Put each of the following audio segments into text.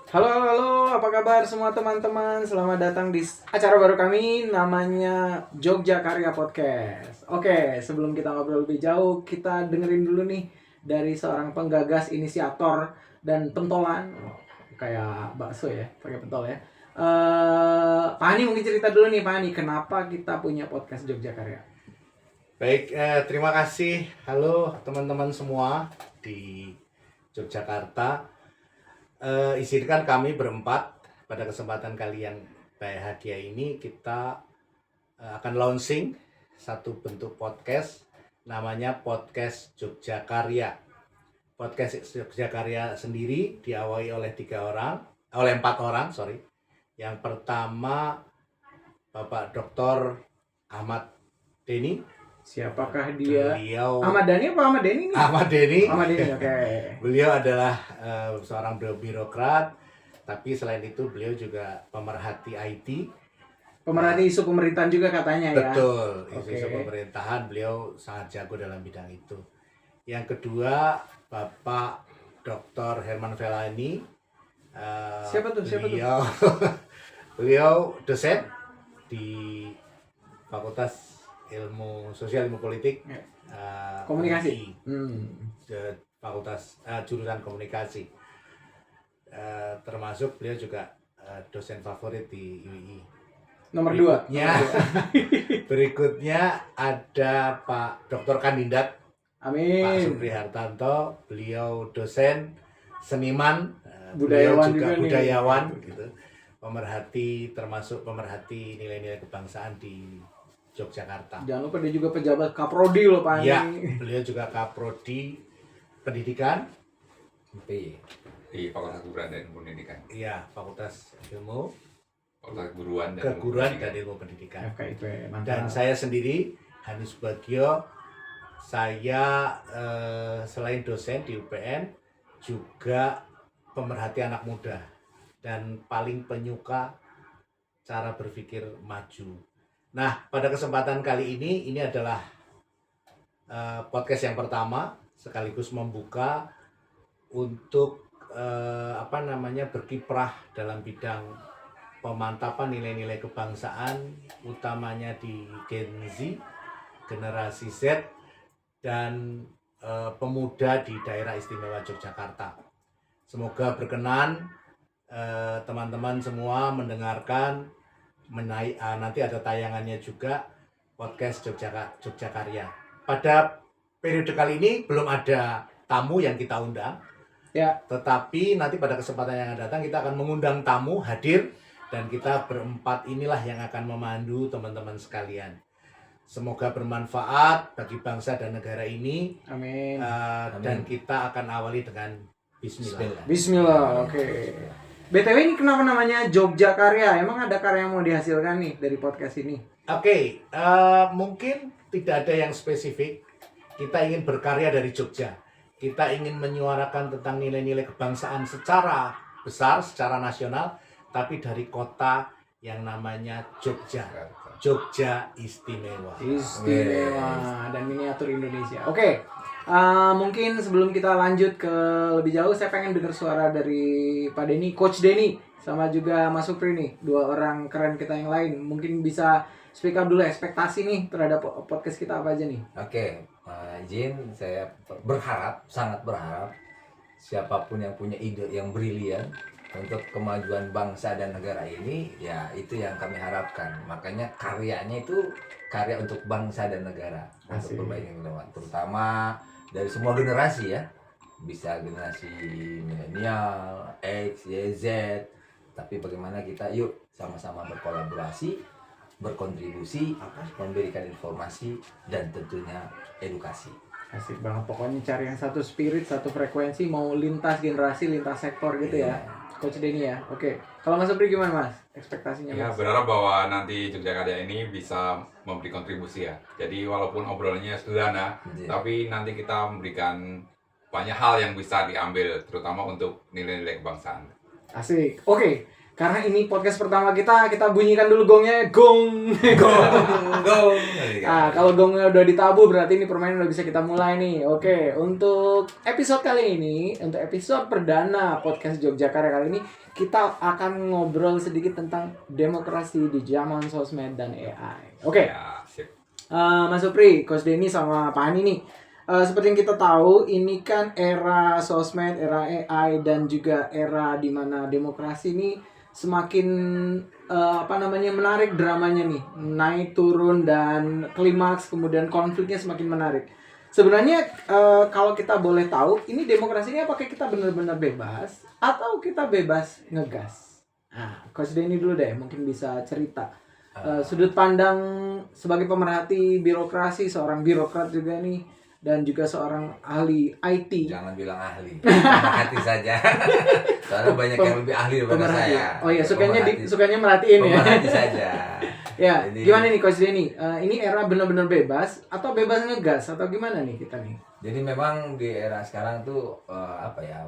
Halo, halo, halo, apa kabar semua teman-teman? Selamat datang di acara baru kami, namanya Jogja Karya Podcast. Oke, sebelum kita ngobrol lebih jauh, kita dengerin dulu nih dari seorang penggagas, inisiator, dan pentolan. Kayak bakso ya, pakai pentol ya. Pak Hani mungkin cerita dulu nih, Pak Hani, kenapa kita punya podcast Jogja Karya? Baik, terima kasih. Halo teman-teman semua di Yogyakarta. Izinkan kami berempat pada kesempatan kali yang bahagia ini kita akan launching satu bentuk podcast namanya Podcast Jogja Karya. Podcast Jogja Karya sendiri diawali oleh empat orang. Yang pertama Bapak Dr. Ahmad Denny. Siapakah dia? Beliau Ahmad Dhani apa Ahmad Denny nih? Ahmad Denny. Ahmad Denny, oke. Beliau adalah seorang birokrat, tapi selain itu beliau juga pemerhati IT. Pemerhati isu pemerintahan juga katanya ya. Betul, isu-isu Oke. pemerintahan beliau sangat jago dalam bidang itu. Yang kedua, Bapak Dr. Herman Felani. Siapa tuh? Beliau dosen di Fakultas Ilmu Sosial Ilmu Politik, Ya. Komunikasi. Fakultas jurusan komunikasi. Termasuk beliau juga dosen favorit di UI. Nomor 2. Berikutnya ada Pak Dr. Kandidat Amin. Pak Supri Hartanto. Beliau dosen seniman, Budayawan beliau juga juga nih. budayawan gitu. Termasuk pemerhati nilai-nilai kebangsaan di Yogyakarta. Jangan lupa dia juga pejabat Kaprodi loh Pak Ya, Ani. beliau juga Kaprodi Pendidikan. Di Fakultas Keguruan dan Pendidikan. Iya, Fakultas Ilmu Fakultas Keguruan dan Keguruan dan Ilmu Pendidikan. FKIP, mantap. Dan saya sendiri, Hani Subagio, saya selain dosen di UPN juga pemerhati anak muda dan paling penyuka cara berpikir maju. Nah, pada kesempatan kali ini adalah podcast yang pertama sekaligus membuka untuk berkiprah dalam bidang pemantapan nilai-nilai kebangsaan, utamanya di Gen Z, generasi Z, dan pemuda di daerah istimewa Yogyakarta. Semoga berkenan teman-teman semua mendengarkan. Nanti ada tayangannya juga podcast Jogja Karya. Pada periode kali ini belum ada tamu yang kita undang. Ya. Tetapi nanti pada kesempatan yang akan datang kita akan mengundang tamu hadir dan kita berempat inilah yang akan memandu teman-teman sekalian. Semoga bermanfaat bagi bangsa dan negara ini. Amin. Dan kita akan awali dengan Bismillah. Bismillah, oke. BTW ini kenapa namanya Jogja Karya? Emang ada karya yang mau dihasilkan nih dari podcast ini? Oke, mungkin tidak ada yang spesifik. Kita ingin berkarya dari Jogja. Kita ingin menyuarakan tentang nilai-nilai kebangsaan secara besar, secara nasional, tapi dari kota yang namanya Jogja. Jogja istimewa. Istimewa dan miniatur Indonesia. Oke. Mungkin sebelum kita lanjut ke lebih jauh, saya pengen dengar suara dari Pak Denny, Coach Denny, sama juga Mas Supri nih, dua orang keren kita yang lain. Mungkin bisa speak up dulu ekspektasi nih terhadap podcast kita apa aja nih? Oke, izin saya sangat berharap siapapun yang punya ide yang brilian untuk kemajuan bangsa dan negara ini, ya itu yang kami harapkan. Makanya karyanya itu karya untuk bangsa dan negara. Asik. Untuk perbaikan lewat, terutama dari semua generasi ya. Bisa generasi milenial, X, Y, Z. Tapi bagaimana kita yuk sama-sama berkolaborasi, berkontribusi, memberikan informasi dan tentunya edukasi. Asik banget, pokoknya cari yang satu spirit, satu frekuensi, mau lintas generasi, lintas sektor gitu ya. Coach Denny ya, oke. Kalau Mas Supri gimana Mas? Ekspektasinya Ya, Mas? berharap bahwa nanti Jogja Karya ini bisa memberi kontribusi ya. Jadi walaupun obrolannya sederhana, tapi nanti kita memberikan banyak hal yang bisa diambil, terutama untuk nilai-nilai kebangsaan. Asik, oke. karena ini podcast pertama kita bunyikan dulu gongnya, gong. Go. Kalau gongnya udah ditabuh berarti ini permainan udah bisa kita mulai nih. Oke, untuk episode kali ini, untuk episode perdana podcast Jogjakarta kali ini, kita akan ngobrol sedikit tentang demokrasi di zaman sosmed dan AI. Oke, Ya, sip. Mas Supri, Coach Denny sama Pak Hani nih. Seperti yang kita tahu, ini kan era sosmed, era AI, dan juga era di mana demokrasi ini semakin menarik dramanya nih, naik turun dan klimaks, kemudian konfliknya semakin menarik. Sebenarnya kalau kita boleh tahu, ini demokrasi ini apakah kita benar-benar bebas atau kita bebas ngegas? Coach Denny dulu deh, mungkin bisa cerita sudut pandang sebagai pemerhati birokrasi, seorang birokrat juga nih, dan juga seorang ahli IT. Jangan bilang ahli, hati saja. Soalnya banyak yang lebih ahli daripada Pemerhati. saya. Oh iya, sukanya merhatiin ya. Pemerhati saja. Ya, Jadi- gimana nih Coach Denny? Ini era benar-benar bebas atau bebas ngegas atau gimana nih kita nih? Jadi memang di era sekarang tuh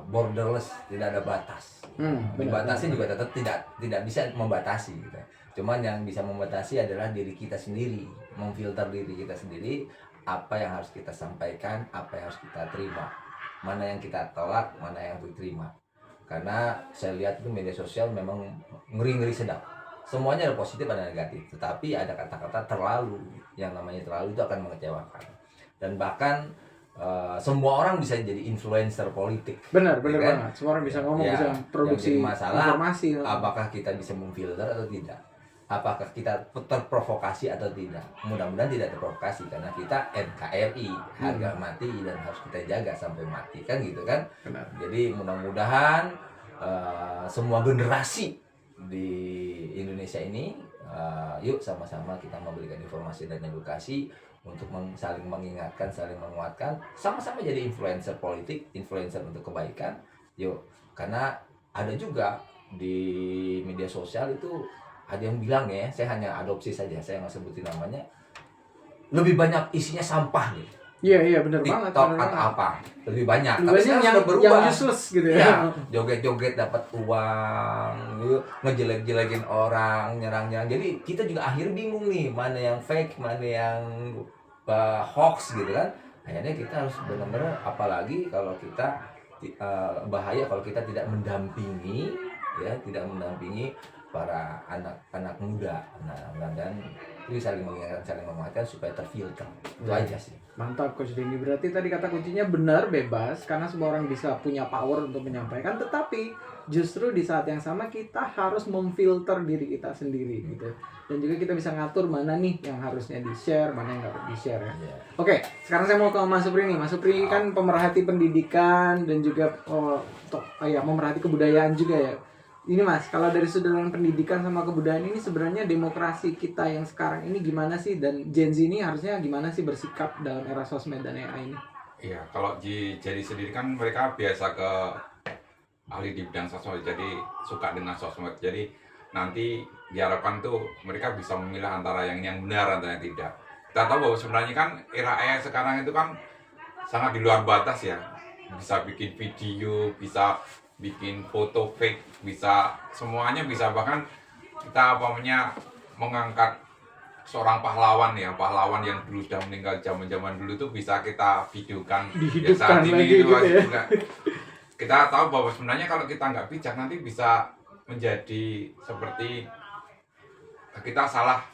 borderless, tidak ada batas. Benar. Dibatasi juga tetap tidak bisa membatasi gitu. Cuman yang bisa membatasi adalah diri kita sendiri, memfilter diri kita sendiri, apa yang harus kita sampaikan, apa yang harus kita terima, mana yang kita tolak, mana yang diterima. Karena saya lihat itu media sosial memang ngeri-ngeri sedap. Semuanya ada positif ada negatif, tetapi ada kata-kata terlalu. Yang namanya terlalu itu akan mengecewakan. Dan bahkan semua orang bisa jadi influencer politik. Benar Ya kan? banget. Semua orang bisa ngomong, Ya, bisa yang produksi jadi masalah, informasi. Apakah kita bisa memfilter atau tidak? Apakah kita terprovokasi atau tidak? Mudah-mudahan tidak terprovokasi karena kita NKRI, harga mati dan harus kita jaga sampai mati kan gitu kan? Benar. Jadi mudah-mudahan semua generasi di Indonesia ini yuk sama-sama kita memberikan informasi dan edukasi untuk saling mengingatkan, saling menguatkan, sama-sama jadi influencer politik, influencer untuk kebaikan. Yuk, karena ada juga di media sosial itu ada yang bilang ya, saya hanya adopsi saja, saya nggak sebutin namanya, lebih banyak isinya sampah nih. Iya benar banget. TikTok benar atau banget. apa lebih banyak. Lebih Tapi banyak sekarang yang sudah berubah. useless gitu ya. Ya, joget-joget dapat uang, gitu, ngejelek-jelekin orang, nyerang-nyerang. Jadi kita juga akhirnya bingung nih, mana yang fake, mana yang hoax gitu kan. Akhirnya kita harus benar-benar, apalagi kalau kita bahaya kalau kita tidak mendampingi, ya, tidak mendampingi para anak-anak muda. Nah, dan itu saling mengingatkan, saling menguatkan supaya terfilter. Itu aja sih. Mantap Coach Denny. Berarti tadi kata kuncinya benar bebas karena semua orang bisa punya power untuk menyampaikan, tetapi justru di saat yang sama kita harus memfilter diri kita sendiri gitu. Dan juga kita bisa ngatur mana nih yang harusnya di-share, mana yang nggak harus di-share ya. Iya. Oke, sekarang saya mau ke Mas Supri nih. Mas Supri kan pemerhati pendidikan dan juga memerhati kebudayaan juga ya. Ini Mas, kalau dari sudut pandang pendidikan sama kebudayaan ini sebenarnya demokrasi kita yang sekarang ini gimana sih, dan Gen Z ini harusnya gimana sih bersikap dalam era sosmed dan AI ini? Iya, kalau jadi sendiri kan mereka biasa ke ahli di bidang sosmed, jadi suka dengan sosmed. Jadi nanti diharapkan tuh mereka bisa memilah antara yang benar antara yang tidak. Kita tahu bahwa sebenarnya kan era AI sekarang itu kan sangat di luar batas ya. Bisa bikin video, bisa bikin foto fake, bisa semuanya bisa. Bahkan kita mengangkat seorang pahlawan ya, pahlawan yang dulu sudah meninggal zaman-zaman dulu tuh bisa kita videokan. Dihidupkan saat ini lagi itu gitu ya. juga kita tahu bahwa sebenarnya kalau kita nggak bijak nanti bisa menjadi seperti kita salah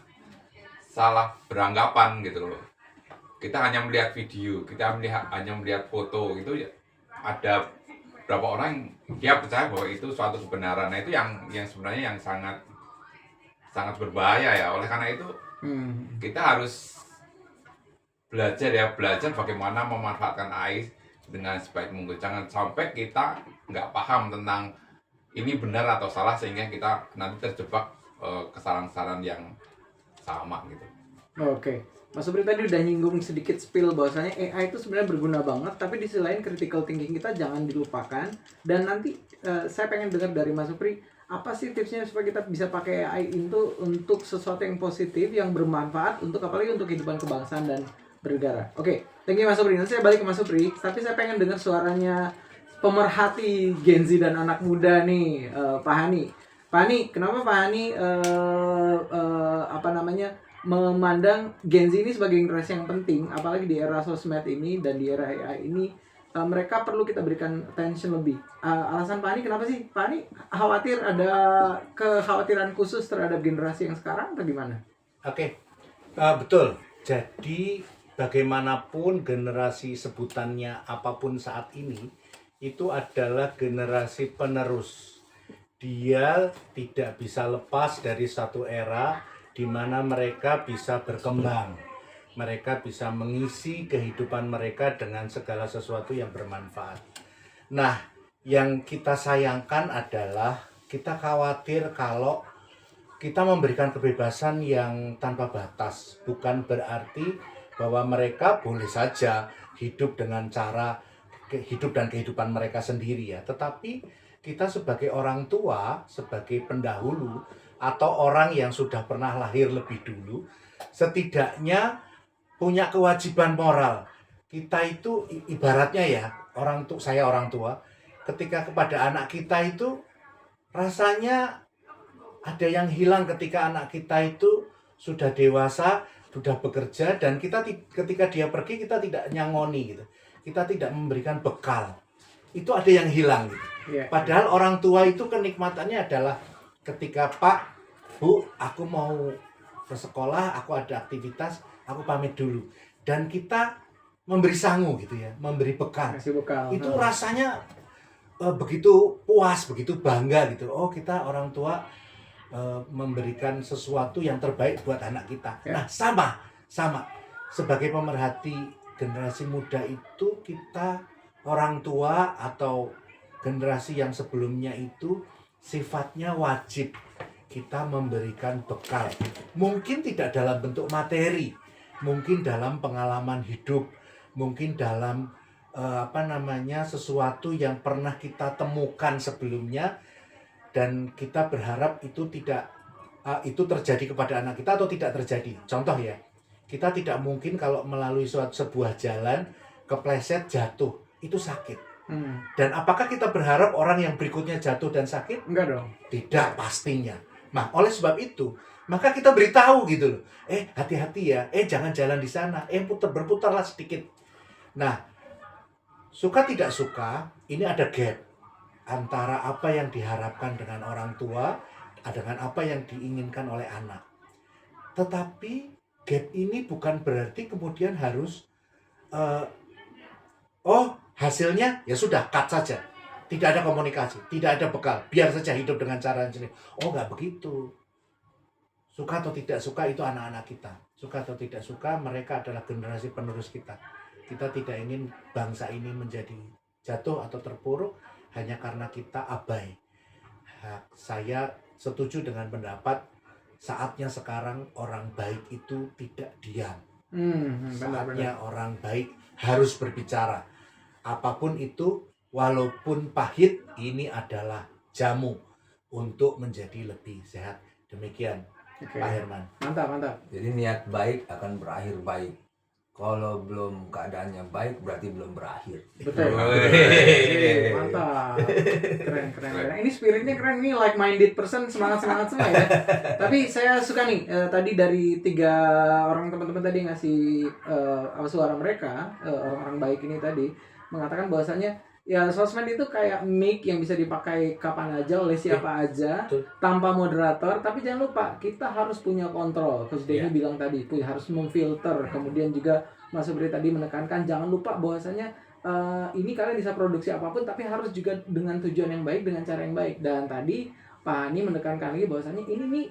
beranggapan gitu loh. Kita hanya melihat video, kita hanya melihat foto, itu ada berapa orang dia percaya bahwa itu suatu kebenaran. Nah, itu yang sebenarnya yang sangat berbahaya ya. Oleh karena itu kita harus belajar bagaimana memanfaatkan AI dengan sebaik mungkin. Jangan sampai kita nggak paham tentang ini benar atau salah sehingga kita nanti terjebak kesalahan-kesalahan yang sama gitu. Oke. Mas Supri tadi udah nyinggung sedikit spill bahwasanya AI itu sebenarnya berguna banget, tapi di sisi lain critical thinking kita jangan dilupakan. Dan nanti saya pengen dengar dari Mas Supri, apa sih tipsnya supaya kita bisa pakai AI itu untuk sesuatu yang positif, yang bermanfaat untuk apalagi untuk kehidupan kebangsaan dan bernegara. Oke, thank you Mas Supri. Nanti saya balik ke Mas Supri, tapi saya pengen dengar suaranya pemerhati Gen Z dan anak muda nih, Pak Hani. Pak Fani, kenapa Fani memandang Gen Z ini sebagai generasi yang penting, apalagi di era sosmed ini dan di era AI ini, mereka perlu kita berikan attention lebih. Alasan Fani kenapa sih? Fani khawatir ada kekhawatiran khusus terhadap generasi yang sekarang atau gimana? Oke, betul. Jadi bagaimanapun generasi sebutannya apapun saat ini, itu adalah generasi penerus. Dia tidak bisa lepas dari satu era di mana mereka bisa berkembang. Mereka bisa mengisi kehidupan mereka dengan segala sesuatu yang bermanfaat. Nah, yang kita sayangkan adalah kita khawatir kalau kita memberikan kebebasan yang tanpa batas. Bukan berarti bahwa mereka boleh saja hidup dengan cara hidup dan kehidupan mereka sendiri ya. Tetapi kita sebagai orang tua, sebagai pendahulu, atau orang yang sudah pernah lahir lebih dulu, setidaknya punya kewajiban moral. Kita itu ibaratnya ya, saya orang tua, ketika kepada anak kita itu rasanya ada yang hilang ketika anak kita itu sudah dewasa, sudah bekerja, dan ketika dia pergi kita tidak nyangoni gitu. Kita tidak memberikan bekal. Itu ada yang hilang gitu. Padahal orang tua itu kenikmatannya adalah ketika Pak, Bu, aku mau ke sekolah, aku ada aktivitas, aku pamit dulu. Dan kita memberi sangu gitu ya, memberi bekal. Itu rasanya begitu puas, begitu bangga gitu. Oh, kita orang tua memberikan sesuatu yang terbaik buat anak kita. Nah, sama. Sebagai pemerhati generasi muda itu, kita orang tua atau generasi yang sebelumnya itu sifatnya wajib kita memberikan bekal. Mungkin tidak dalam bentuk materi, mungkin dalam pengalaman hidup, mungkin dalam sesuatu yang pernah kita temukan sebelumnya, dan kita berharap itu itu terjadi kepada anak kita atau tidak terjadi. Contoh ya, kita tidak mungkin kalau melalui sebuah jalan kepleset jatuh, itu sakit. Dan apakah kita berharap orang yang berikutnya jatuh dan sakit? Enggak dong. Tidak, pastinya. Nah, oleh sebab itu, maka kita beritahu gitu loh. Hati-hati ya. Jangan jalan di sana. Berputarlah sedikit. Nah, suka tidak suka, ini ada gap antara apa yang diharapkan dengan orang tua dengan apa yang diinginkan oleh anak. Tetapi gap ini bukan berarti kemudian harus hasilnya ya sudah cut saja, tidak ada komunikasi, tidak ada bekal, biar saja hidup dengan cara sendiri. Nggak begitu. Suka atau tidak suka itu anak-anak kita, suka atau tidak suka mereka adalah generasi penerus kita. Kita tidak ingin bangsa ini menjadi jatuh atau terpuruk hanya karena kita abai. Saya setuju dengan pendapat saatnya sekarang orang baik itu tidak diam. Saatnya orang baik harus berbicara. Apapun itu, walaupun pahit, ini adalah jamu untuk menjadi lebih sehat. Demikian, Pak Herman. Mantap. Jadi niat baik akan berakhir baik. Kalau belum keadaannya baik, berarti belum berakhir. Betul. Mantap. Keren. Ini spiritnya keren, ini like-minded person, semangat semua ya. Tapi saya suka nih, tadi dari 3 orang teman-teman tadi ngasih suara mereka, orang-orang baik ini tadi mengatakan bahwasanya ya sosmed itu kayak mic yang bisa dipakai kapan aja oleh siapa aja tanpa moderator, tapi jangan lupa kita harus punya kontrol. Coach Denny bilang tadi harus memfilter. Kemudian juga Mas Subri tadi menekankan jangan lupa bahwasanya ini kalian bisa produksi apapun tapi harus juga dengan tujuan yang baik, dengan cara yang baik. Dan tadi Pak Hani menekankan lagi bahwasanya ini nih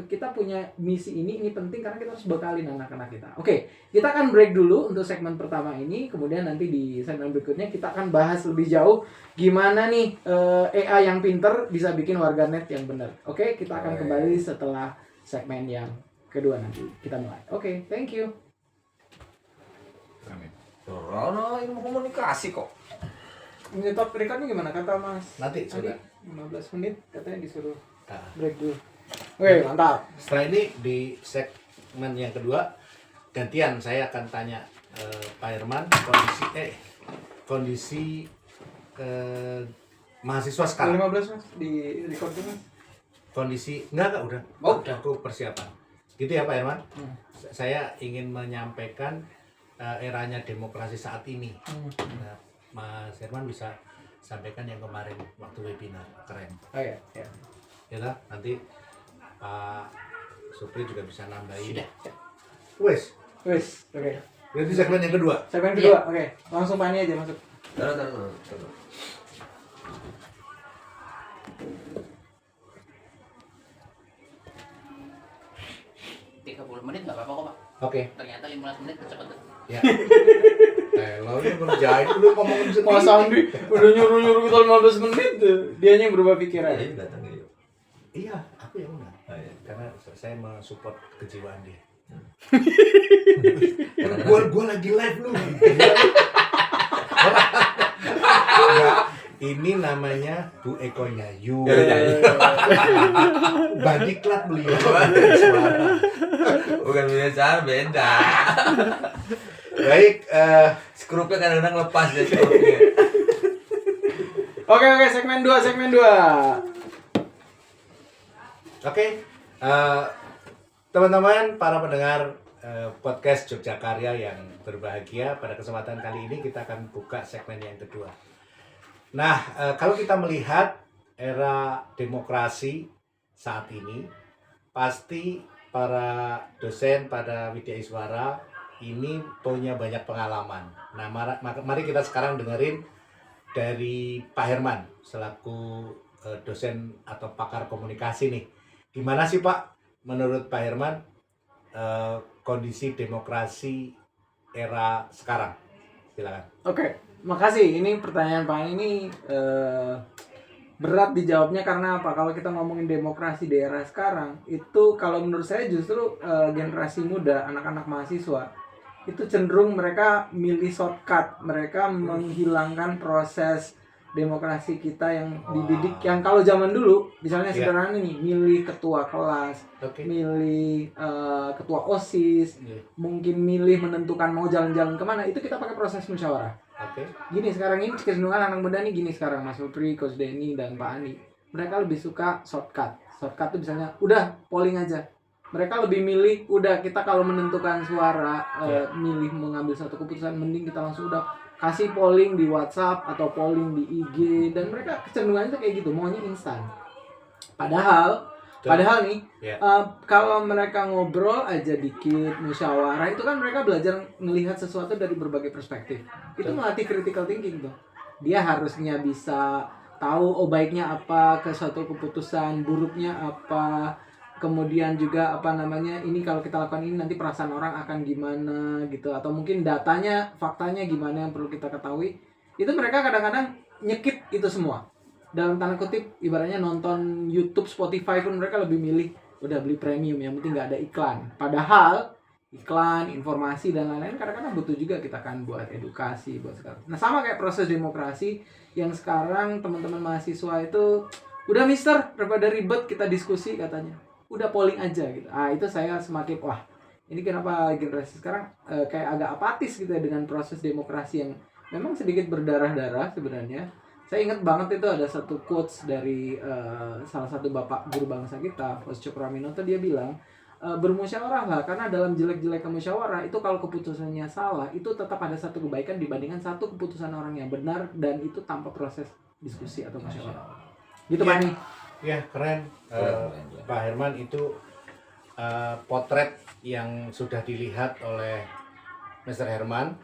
kita punya misi ini penting karena kita harus bekalin anak-anak kita. Oke, kita akan break dulu untuk segmen pertama ini, kemudian nanti di segmen berikutnya kita akan bahas lebih jauh gimana nih AI yang pinter bisa bikin warganet yang benar. Oke, kita akan kembali setelah segmen yang kedua nanti. Kita mulai. Oke, thank you. Rono ilmu komunikasi kok. Menyetop recordnya gimana kata Mas? Nanti sudah 15 menit katanya disuruh break dulu. Oke, mantap. Setelah ini di segmen yang kedua gantian saya akan tanya Pak Herman kondisi mahasiswa sekarang. 15 Mas di record Mas. kondisi enggak udah. Oh. Udah aku persiapan. Gitu ya Pak Herman. Hmm. Saya ingin menyampaikan eranya demokrasi saat ini. Nah, Mas Herman bisa sampaikan yang kemarin waktu webinar keren. Oh iya, ya. Ya lah, nanti Pak Supri juga bisa nambahin. Sudah. Wes, Wes, oke. berarti segmen yang kedua. Segmen kedua, oke. Langsung Pak Ani aja masuk. Taruh. 30 menit nggak apa-apa kok Pak. Oke. Ternyata 15 menit cepet tuh. Ya. Lo ini ngerjain dulu ngomongin sendiri. Mas Andi udah nyuruh kita 15 menit tuh. Dianya berubah pikiran. Ini datang ya. Iya, aku yang undang. Oh, iya. Karena saya mensupport kejiwaan dia. Kadang-kadang Gua lagi live lu. Enggak, ini namanya Bu Eko Nyayu. Badiklat beliau. bukan biasa, beda. Baik, Skrupnya kadang-kadang lepas ya skrupnya. Oke, segmen 2. oke. Teman-teman, para pendengar podcast Jogjakarya yang berbahagia, pada kesempatan kali ini kita akan buka segmen yang kedua. Nah, kalau kita melihat era demokrasi saat ini, pasti para dosen pada Widya Iswara ini punya banyak pengalaman. Nah, mari kita sekarang dengerin dari Pak Herman selaku dosen atau pakar komunikasi nih. Gimana sih Pak, menurut Pak Herman, kondisi demokrasi era sekarang? Silakan. Oke, makasih. Ini pertanyaan Pak Ani ini berat dijawabnya karena apa? Kalau kita ngomongin demokrasi di era sekarang, itu kalau menurut saya justru generasi muda, anak-anak mahasiswa, itu cenderung mereka milih shortcut. Mereka menghilangkan proses demokrasi kita yang dididik, yang kalau zaman dulu, misalnya Iya. sederhana nih, milih ketua kelas, Oke. milih ketua OSIS, mungkin milih menentukan mau jalan-jalan kemana, itu kita pakai proses musyawarah. Oke. Gini sekarang ini kecenderungan anak muda nih gini sekarang, Mas Supri, Coach Denny dan Pak Andi, mereka lebih suka shortcut. Shortcut itu misalnya udah polling aja. Mereka lebih milih udah kita kalau menentukan suara, milih mengambil satu keputusan, mending kita langsung udah kasih polling di WhatsApp atau polling di IG, dan mereka kecenderungannya tuh kayak gitu, maunya instan. Padahal nih, Ya. kalau mereka ngobrol aja dikit, musyawarah, itu kan mereka belajar melihat sesuatu dari berbagai perspektif. Itu melatih critical thinking tuh. Dia harusnya bisa tahu baiknya apa ke suatu keputusan, buruknya apa. Kemudian juga ini kalau kita lakukan ini nanti perasaan orang akan gimana gitu, atau mungkin datanya, faktanya gimana yang perlu kita ketahui. Itu mereka kadang-kadang nyekip itu semua. Dalam tanda kutip, ibaratnya nonton YouTube, Spotify pun mereka lebih milih udah beli premium, yang penting nggak ada iklan. Padahal iklan, informasi dan lain-lain kadang-kadang butuh juga kita kan buat edukasi, buat sekarang. Nah, sama kayak proses demokrasi yang sekarang teman-teman mahasiswa itu udah mister, daripada ribet kita diskusi katanya, udah polling aja gitu. Itu saya semakin wah, ini kenapa generasi sekarang kayak agak apatis gitu ya dengan proses demokrasi yang memang sedikit berdarah-darah sebenarnya. Saya ingat banget itu ada satu quotes dari salah satu bapak guru bangsa kita, Coach Cokroaminoto, dia bilang bermusyawarahlah, karena dalam jelek-jeleknya musyawarah itu kalau keputusannya salah itu tetap ada satu kebaikan dibandingkan satu keputusan orang yang benar dan itu tanpa proses diskusi atau musyawarah. Gitu Pak Ani. Ya, keren. Pak Herman itu potret yang sudah dilihat oleh Mr. Herman,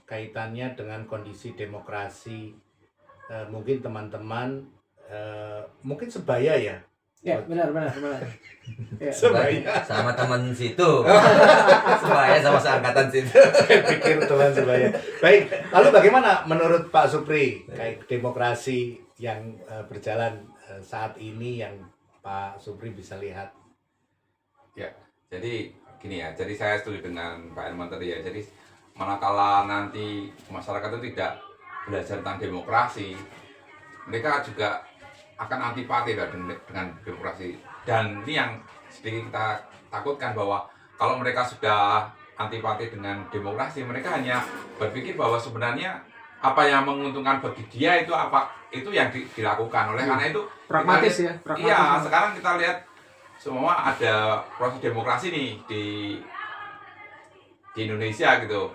kaitannya dengan kondisi demokrasi. Mungkin teman-teman mungkin sebaya ya. Ya, benar. Ya. Sebaya. Sama teman situ. Sebaya sama seangkatan situ. Saya pikir teman sebaya. Baik, lalu bagaimana menurut Pak Supri kayak demokrasi yang berjalan saat ini yang Pak Supri bisa lihat? Ya, jadi gini ya, jadi saya setuju dengan Pak Herman tadi ya. Jadi manakala nanti masyarakat itu tidak belajar tentang demokrasi, mereka juga akan antipati dengan demokrasi. Dan ini yang sedikit kita takutkan, bahwa kalau mereka sudah antipati dengan demokrasi, mereka hanya berpikir bahwa sebenarnya apa yang menguntungkan bagi dia itu yang dilakukan. Oleh karena itu Pragmatis ya, iya, pragmatis. sekarang kita lihat semua ada proses demokrasi nih di Indonesia gitu.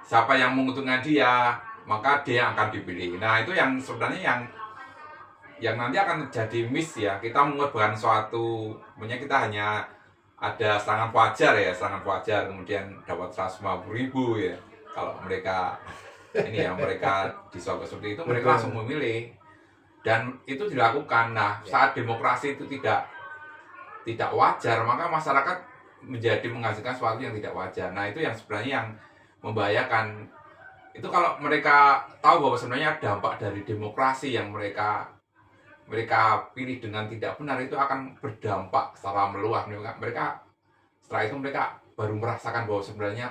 Siapa yang menguntungkan dia, maka dia yang akan dipilih. Nah, itu yang sebenarnya yang nanti akan terjadi miss ya. Kita mengorbankan suatu, punya kita hanya ada serangan fajar ya, serangan fajar kemudian dapat 150.000 ya. Kalau mereka ini ya, mereka disogok seperti itu, mereka langsung memilih. Dan itu dilakukan. Nah, saat demokrasi itu tidak wajar, maka masyarakat menjadi menghasilkan sesuatu yang tidak wajar. Nah, itu yang sebenarnya yang membahayakan. Itu kalau mereka tahu bahwa sebenarnya dampak dari demokrasi yang mereka pilih dengan tidak benar itu akan berdampak secara meluas. Mereka setelah itu mereka baru merasakan bahwa sebenarnya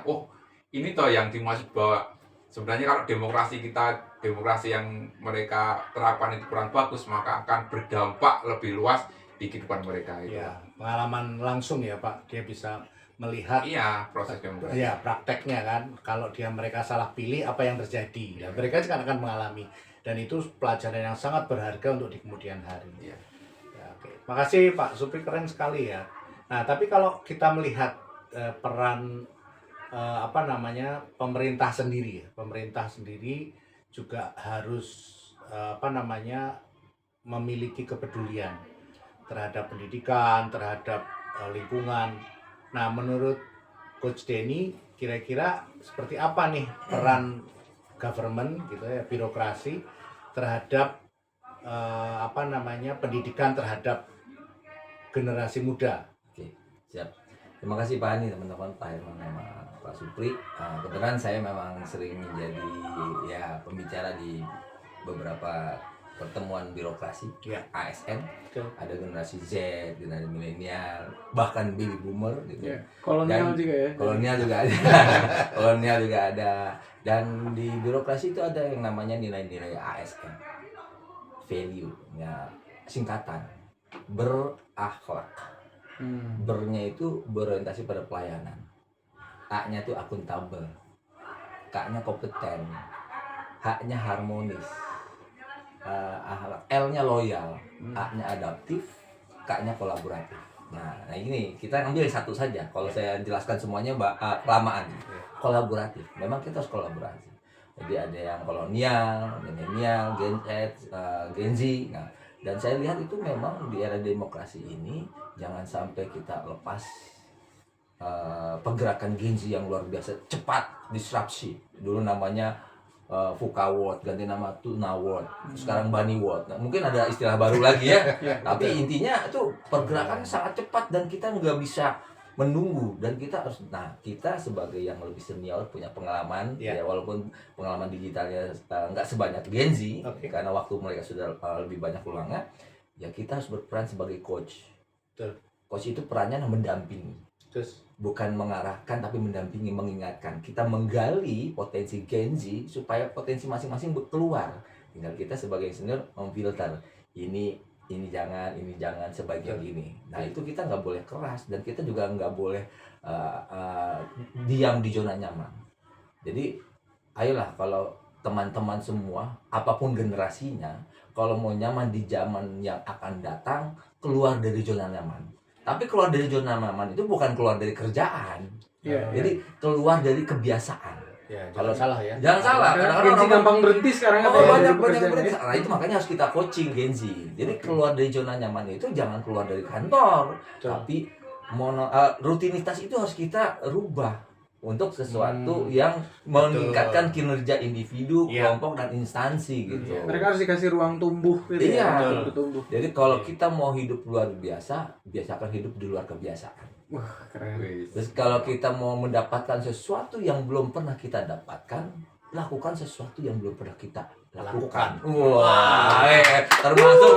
ini toh yang dimaksud, bahwa sebenarnya kalau demokrasi yang mereka terapkan itu kurang bagus, maka akan berdampak lebih luas di kehidupan mereka itu. Ya, pengalaman langsung ya Pak, dia bisa melihat Iya, proses demokrasi. ya prakteknya kan, kalau mereka salah pilih apa yang terjadi. Ya, mereka juga akan mengalami, dan itu pelajaran yang sangat berharga untuk di kemudian hari. Iya. Ya, oke. Makasih Pak Supri, keren sekali ya. Nah, tapi kalau kita melihat peran pemerintah sendiri juga harus memiliki kepedulian terhadap pendidikan, terhadap lingkungan. Nah, menurut Coach Denny, kira-kira seperti apa nih peran government gitu ya, birokrasi terhadap pendidikan terhadap generasi muda? Oke, siap. Terima kasih Pak Hani, teman-teman, Pak Herman sama Pak Supri. Kebetulan saya memang sering menjadi pembicara di beberapa pertemuan birokrasi, Ya. ASN. Betul. Ada generasi Z, generasi milenial, bahkan baby boomer gitu. Kolonial Dan juga ya. Kolonial juga ada. Kolonial juga ada. Dan di birokrasi itu ada yang namanya nilai-nilai ASN. Value, ya, singkatan. Berakhlak. Ber-nya itu berorientasi pada pelayanan. A-nya itu akuntabel. K-nya kompeten. H-nya harmonis. L-nya loyal. A-nya adaptif. K-nya kolaboratif. Nah ini kita ambil satu saja. Kalau saya jelaskan semuanya kelamaan. Kolaboratif. Memang kita harus kolaborasi. Jadi ada yang kolonial, milenial, Gen Z. Nah, dan saya lihat itu memang di era demokrasi ini jangan sampai kita lepas pergerakan Gen Z yang luar biasa cepat, disrupsi. Dulu namanya VUCA World, ganti nama Tuna World, sekarang Bunny World. Nah, mungkin ada istilah baru lagi ya. Tapi intinya itu pergerakan sangat cepat dan kita nggak bisa menunggu, dan kita harus, kita sebagai yang lebih senior punya pengalaman ya, walaupun pengalaman digitalnya nggak sebanyak Gen Z, karena waktu mereka sudah lebih banyak luangnya, ya kita harus berperan sebagai coach. Betul. Coach itu perannya mendampingi, Terus bukan mengarahkan tapi mendampingi, mengingatkan. Kita menggali potensi Gen Z supaya potensi masing-masing keluar. Tinggal kita sebagai senior memfilter ini jangan sebagian ini. Nah itu kita nggak boleh keras, dan kita juga nggak boleh diam di zona nyaman. Jadi ayolah, kalau teman-teman semua apapun generasinya, kalau mau nyaman di zaman yang akan datang, keluar dari zona nyaman. Tapi keluar dari zona nyaman itu bukan keluar dari kerjaan. Jadi keluar dari kebiasaan. ya, kalau salah ya. Jangan salah. Gen Z gampang berhenti sekarang. Banyak berhenti. Nah itu makanya harus kita coaching Gen Z. Jadi keluar dari zona nyaman itu jangan keluar dari kantor, tapi rutinitas itu harus kita rubah untuk sesuatu yang meningkatkan kinerja individu, kelompok, dan instansi gitu. Mereka harus dikasih ruang tumbuh gitu. Iya. Tumbuh. Jadi kalau kita mau hidup luar biasa, biasakan hidup di luar kebiasaan. Wah, keren. Terus kalau kita mau mendapatkan sesuatu yang belum pernah kita dapatkan, lakukan sesuatu yang belum pernah kita lakukan. Wah, termasuk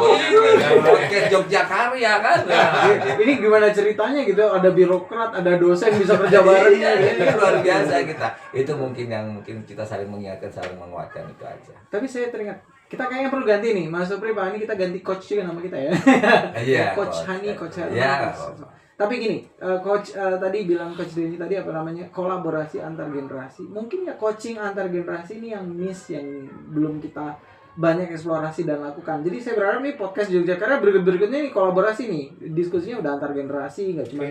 podcast Jogja Karya kan. Ini gimana ceritanya gitu? Ada birokrat, ada dosen bisa kerja bareng. Ini luar biasa kita. Itu mungkin kita saling mengingatkan, saling menguatkan, itu aja. Tapi saya teringat, kita kayaknya perlu ganti nih, Mas Supri, Pak Hani, kita ganti coach juga nama kita ya. Iya. Coach Hani, Coach Herman. Iya. Tapi gini, coach tadi bilang coach Denny tadi apa namanya kolaborasi antar generasi. Mungkin ya coaching antar generasi ini yang miss, yang belum kita banyak eksplorasi dan lakukan. Jadi saya berharap nih podcast Yogyakarta berikutnya nih kolaborasi nih, diskusinya udah antar generasi, nggak cuma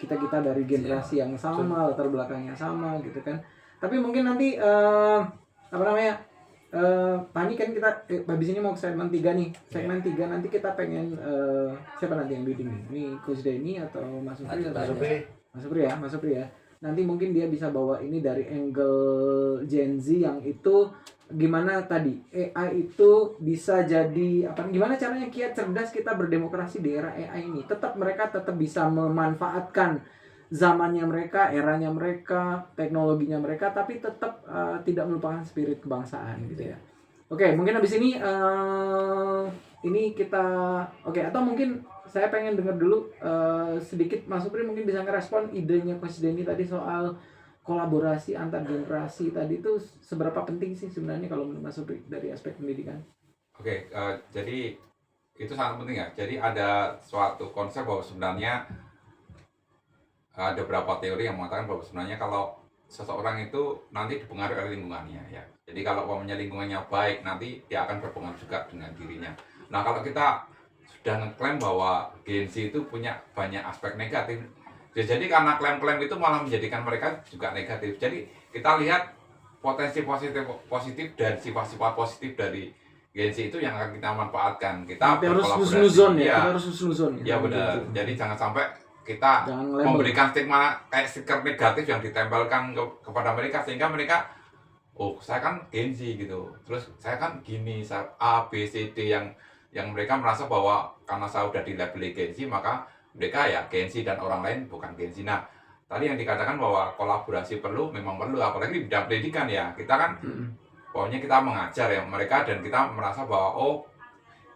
kita dari generasi yang sama, latar belakang yang sama gitu kan. Tapi mungkin nanti apa namanya Pani kan kita habis ini mau ke segmen 3 nih. Segmen 3 nanti kita pengen siapa nanti yang leading nih? Ini Coach Denny atau Mas Supri atau Mas Supri ya. Nanti mungkin dia bisa bawa ini dari angle Gen Z yang itu gimana tadi AI itu bisa jadi apa, gimana caranya cerdas kita berdemokrasi di era AI ini. Mereka tetap bisa memanfaatkan zamannya mereka, eranya mereka, teknologinya mereka, tapi tetap tidak melupakan spirit kebangsaan gitu ya. Oke, mungkin habis ini kita atau mungkin saya pengen dengar dulu sedikit Mas Supri mungkin bisa ngerespon idenya Coach Denny tadi soal kolaborasi antar generasi tadi itu seberapa penting sih sebenarnya kalau menurut Mas Supri dari aspek pendidikan? Oke, jadi itu sangat penting ya. Jadi ada suatu konsep bahwa sebenarnya ada beberapa teori yang mengatakan bahwa sebenarnya kalau seseorang itu nanti dipengaruhi oleh lingkungannya ya. Jadi kalau umpamanya lingkungannya baik, nanti dia akan berpengaruh juga dengan dirinya. Nah, kalau kita sudah ngeklaim bahwa Gen Z itu punya banyak aspek negatif, jadi karena klaim-klaim itu malah menjadikan mereka juga negatif. Jadi kita lihat potensi positif dan sifat-sifat positif dari Gen Z itu yang akan kita manfaatkan. Kita harus berkolaborasi. husnuzon ya. Kita harus husnuzon. Ya benar. Jadi jangan sampai kita memberikan stigma kayak stiker negatif yang ditempelkan kepada mereka sehingga mereka, oh saya kan Gen Z gitu, terus saya kan gini, saya A, B, C, D yang mereka merasa bahwa karena saya udah dilabeli Gen Z maka mereka ya Gen Z dan orang lain bukan Gen Z. Nah, tadi yang dikatakan bahwa kolaborasi memang perlu, apalagi di bidang pendidikan ya. Kita kan pokoknya kita mengajar ya mereka dan kita merasa bahwa oh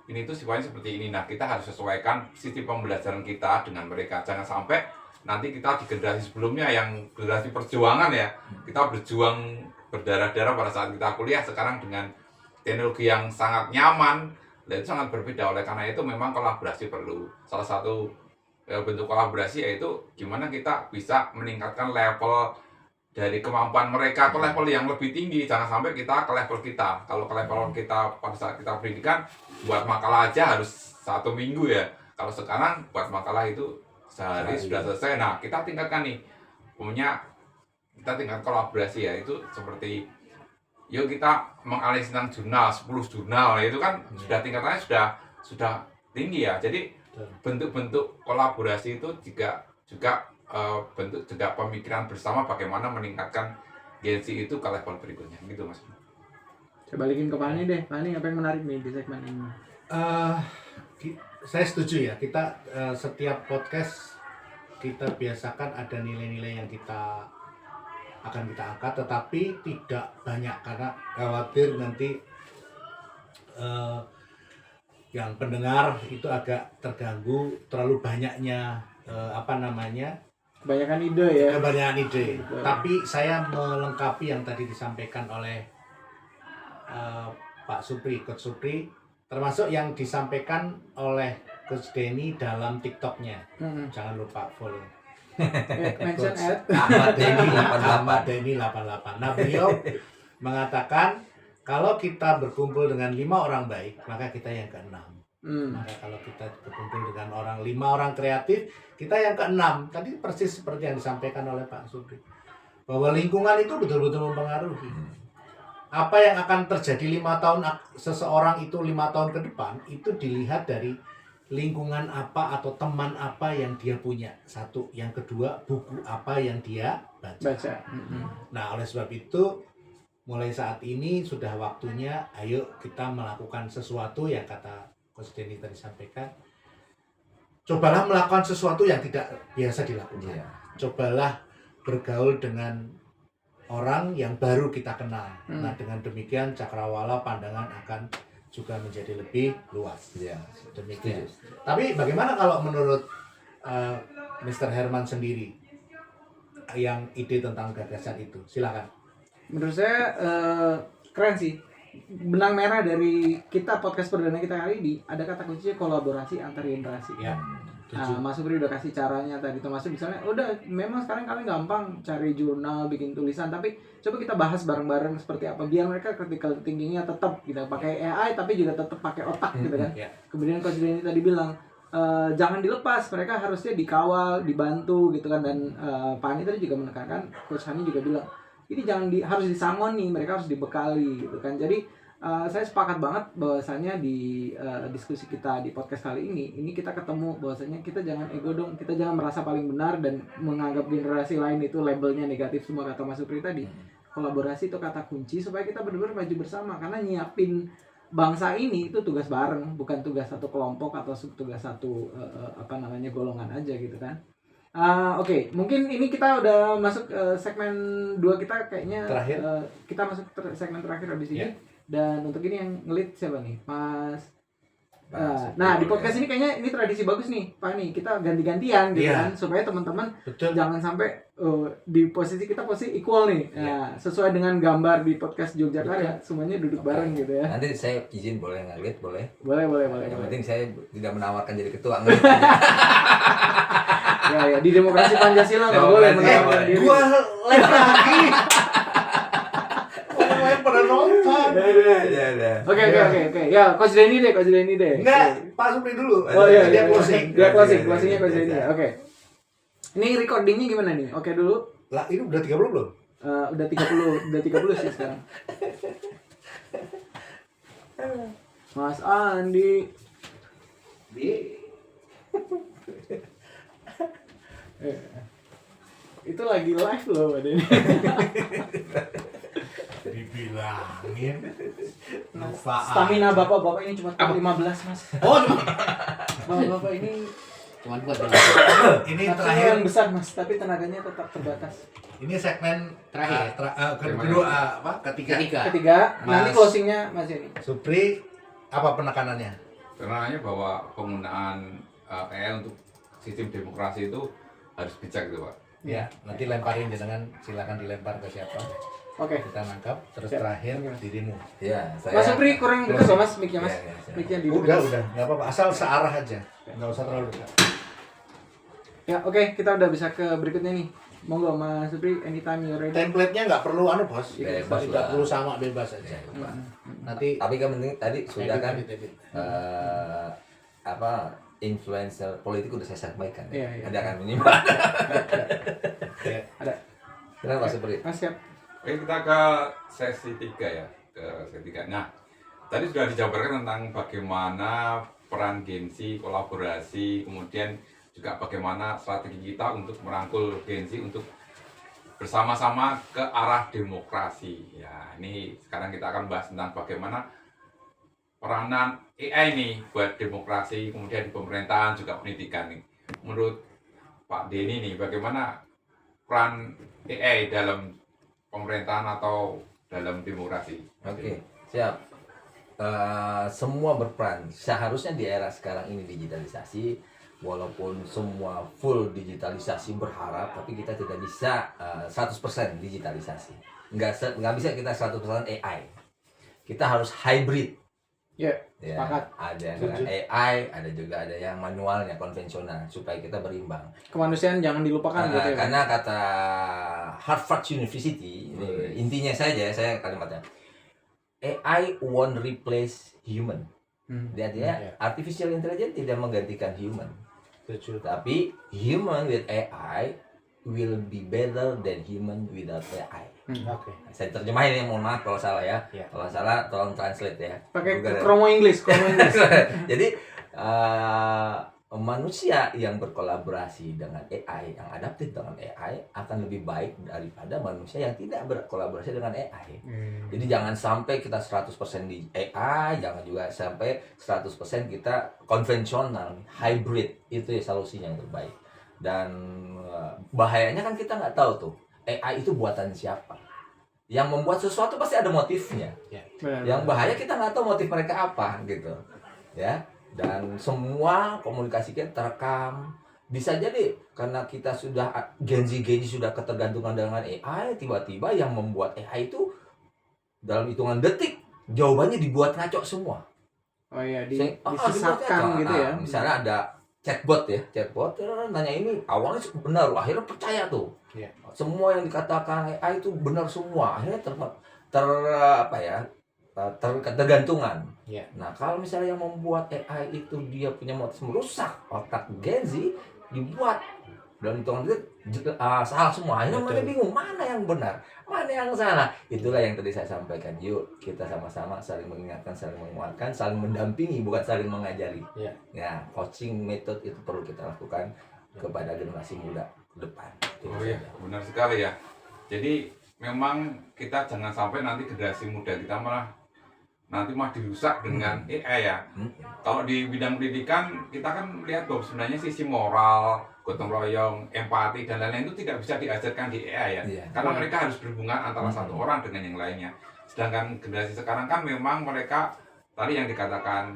ini tuh sifatnya seperti ini. Nah, kita harus sesuaikan sistem pembelajaran kita dengan mereka. Jangan sampai nanti kita di generasi sebelumnya yang generasi perjuangan ya, kita berjuang berdarah-darah pada saat kita kuliah, sekarang dengan teknologi yang sangat nyaman, dan itu sangat berbeda. Oleh karena itu memang kolaborasi perlu. Salah satu bentuk kolaborasi yaitu gimana kita bisa meningkatkan level dari kemampuan mereka ke level yang lebih tinggi. Jangan sampai kita ke level kita. Kalau ke level kita pada saat kita pendidikan, buat makalah aja harus 1 minggu ya. Kalau sekarang buat makalah itu sehari sudah selesai. Nah, kita tingkatkan nih, kita tingkat kolaborasi ya, itu seperti yuk kita mengalihkan jurnal 10 jurnal, itu kan sudah tingkatannya sudah tinggi ya. Jadi bentuk-bentuk kolaborasi itu juga bentuk juga pemikiran bersama bagaimana meningkatkan Gen Z itu ke level berikutnya gitu Mas. Saya balikin ke Pani deh. Pani apa yang menarik nih di segmen ini? Saya setuju ya, kita setiap podcast kita biasakan ada nilai-nilai yang kita akan kita angkat, tetapi tidak banyak karena khawatir nanti yang pendengar itu agak terganggu terlalu banyaknya kebanyakan ide ya. Kebanyakan ide. Tapi saya melengkapi yang tadi disampaikan oleh Pak Supri, Coach Supri, termasuk yang disampaikan oleh Coach Denny dalam TikToknya. Jangan lupa follow. Mention at Ahmad Denny 88. Nah, beliau mengatakan kalau kita berkumpul dengan 5 orang baik, maka kita yang ke-6. Maka kalau kita berkumpul dengan 5 orang kreatif, kita yang ke-6. Tadi persis seperti yang disampaikan oleh Pak Supri, bahwa lingkungan itu betul-betul mempengaruhi. Apa yang akan terjadi 5 tahun seseorang itu 5 tahun ke depan, itu dilihat dari lingkungan apa atau teman apa yang dia punya. Satu, yang kedua, buku apa yang dia baca. Nah, oleh sebab itu mulai saat ini sudah waktunya ayo kita melakukan sesuatu yang kata Coach Denny tadi sampaikan. Cobalah melakukan sesuatu yang tidak biasa dilakukan. Cobalah bergaul dengan orang yang baru kita kenal. Nah, dengan demikian cakrawala pandangan akan juga menjadi lebih luas. Demikian. Tapi bagaimana kalau menurut Mr. Herman sendiri yang ide tentang gagasan itu? Silakan. Menurut saya keren sih. Benang merah dari kita podcast perdana kita kali ini ada kata kuncinya kolaborasi antar generasi. Ya. Mas Supri udah kasih caranya tadi, termasuk misalnya udah memang sekarang kalian gampang cari jurnal, bikin tulisan, tapi coba kita bahas bareng-bareng seperti apa biar mereka critical thinking-nya tetap kita pakai AI tapi juga tetap pakai otak gitu kan. Ya. Kemudian Coach Denny tadi bilang jangan dilepas, mereka harusnya dikawal, dibantu gitu kan, dan Pak Hani tadi juga menekankan, Coach Hani juga bilang ini harus disangon nih, mereka harus dibekali gitu kan. Jadi saya sepakat banget bahwasanya di diskusi kita di podcast kali ini kita ketemu bahwasanya kita jangan ego dong, kita jangan merasa paling benar dan menganggap generasi lain itu labelnya negatif semua, kata Mas Supri tadi. Kolaborasi itu kata kunci supaya kita benar-benar maju bersama, karena nyiapin bangsa ini itu tugas bareng, bukan tugas satu kelompok atau tugas satu golongan aja gitu kan. Oke, mungkin ini kita udah masuk segmen 2 kita kayaknya. Terakhir. Kita masuk segmen terakhir habis ini. Ya. Dan untuk ini yang ngelit siapa nih? Mas. Mas, Nah, di betul, podcast ya. ini kayaknya ini tradisi bagus nih, Pak nih. Kita ganti-gantian gitu Iya. kan, supaya teman-teman Betul. jangan sampai di posisi kita posisi equal nih. Nah, sesuai dengan gambar di podcast Yogyakarta, semuanya duduk bareng gitu ya. Nanti saya izin boleh ngelit, boleh. Boleh. Yang penting saya tidak menawarkan jadi ketua, ngelit. Ya, di demokrasi Pancasila nggak boleh Demokrasi, menawarkan boleh. diri. Gua live lagi. Orang lain pada nonton. Ya. Oke. Ya, Coach Denny deh. Enggak, Pak Supri dulu. Oh iya, Dia closing. Dia closingnya Coach Denny ya. Oke. Ini recordingnya gimana nih? Oke dulu. Lah, ini udah 30 belum? Udah 30 sih sekarang. Mas Andi. Itu lagi live loh Pak Denny. Dibilangin manfaat. Stamina bapak-bapak ini cuma 15 mas. Oh, Bapak-bapak ini Cuman buat ini nafsunya terakhir. yang besar mas, tapi tenaganya tetap terbatas. Ini segmen Terakhir. kedua ketiga. Ketiga, nanti Mas. closingnya Mas ini. Supri, apa penekanannya? Karena bahwa penggunaan AI untuk sistem demokrasi itu harus bijak gitu Pak. Ya, nanti lemparin dengan silakan dilempar ke siapa. Oke. Kita nangkap. Terus Siap. terakhir dirimu. Ya, saya. Mas Supri kurang dekat loh mas mic-nya mas. Iya, iya, siap. Mic-nya di Udah, nggak apa-apa. Asal searah aja, nggak usah terlalu dekat. Ya oke, kita udah bisa ke berikutnya nih. Monggo Mas Supri, anytime you're ready. Template-nya nggak perlu bos. Bebas Tidak lah. perlu sama, bebas aja. Nanti Tapi kan penting tadi sudah kan edit. influencer politik udah saya sampaikan. Iya, iya. Ada kan minimal. Ya. Ada. Kenapa Supri? Mas siap. Oke, kita ke sesi 3 ya. Ke sesi 3. Nah, tadi sudah dijabarkan tentang bagaimana peran Gen-Z, kolaborasi, kemudian juga bagaimana strategi kita untuk merangkul Gen-Z untuk bersama-sama ke arah demokrasi. Ya, ini sekarang kita akan bahas tentang bagaimana peranan AI nih buat demokrasi, kemudian di pemerintahan juga pendidikan nih. Menurut Pak Denny nih, bagaimana peran AI dalam pemerintahan atau dalam demokrasi? Oke, siap. Semua berperan. Seharusnya di era sekarang ini digitalisasi, walaupun semua full digitalisasi berharap, tapi kita tidak bisa 100% digitalisasi. Nggak bisa kita 100% AI. Kita harus hybrid. Ya, Ya, sepakat. ada yang Setuju. dengan AI, ada yang manualnya, konvensional, supaya kita berimbang. Kemanusiaan jangan dilupakan gitu ya. Karena kata Harvard University, ini intinya saja, saya kalimatnya, AI won't replace human. Jadi Ya. artificial intelligence tidak menggantikan human, Setuju. tapi human with AI will be better than human without AI. Oke. Saya terjemahin ya, mohon maaf kalau salah ya. Ya. Kalau salah tolong translate ya. Pakai Google ya. kromo Inggris. Jadi manusia yang berkolaborasi dengan AI, yang adaptif dengan AI akan lebih baik daripada manusia yang tidak berkolaborasi dengan AI. Jadi jangan sampai kita 100% di AI, jangan juga sampai 100% kita konvensional, hybrid. Itu ya solusinya yang terbaik. Dan bahayanya kan kita nggak tahu tuh AI itu buatan siapa. Yang membuat sesuatu pasti ada motifnya. Yang bahaya kita nggak tahu motif mereka apa gitu, ya. Dan semua komunikasi kita terekam. Bisa jadi karena kita sudah Gen Z sudah ketergantungan dengan AI, tiba-tiba yang membuat AI itu dalam hitungan detik jawabannya dibuat ngaco semua. Oh iya, Dibuat disesatkan ngaco. gitu ya. Misalnya ada chatbot nanya ini awalnya benar, akhirnya percaya tuh. Iya. Semua yang dikatakan AI itu benar semua, akhirnya tergantungan. Iya. Nah, kalau misalnya yang membuat AI itu dia punya motif merusak otak Gen Z, dibuat dan hitungan itu salah semua. Akhirnya Betul. mereka bingung mana yang benar, mana yang salah. Itulah yang tadi saya sampaikan. Yuk kita sama-sama saling mengingatkan, saling menguatkan, saling mendampingi, bukan saling mengajari. Iya. Ya, coaching method itu perlu kita lakukan kepada generasi muda ke depan. Itu Oh iya, saja. benar sekali ya. Jadi memang kita jangan sampai nanti generasi muda kita nanti malah dirusak dengan AI ya. Kalau di bidang pendidikan kita kan melihat bahwa sebenarnya sisi moral, gotong royong, empati dan lain-lain itu tidak bisa diajarkan di AI ya. Iya. Karena mereka harus berhubungan antara satu orang dengan yang lainnya. Sedangkan generasi sekarang kan memang mereka tadi yang dikatakan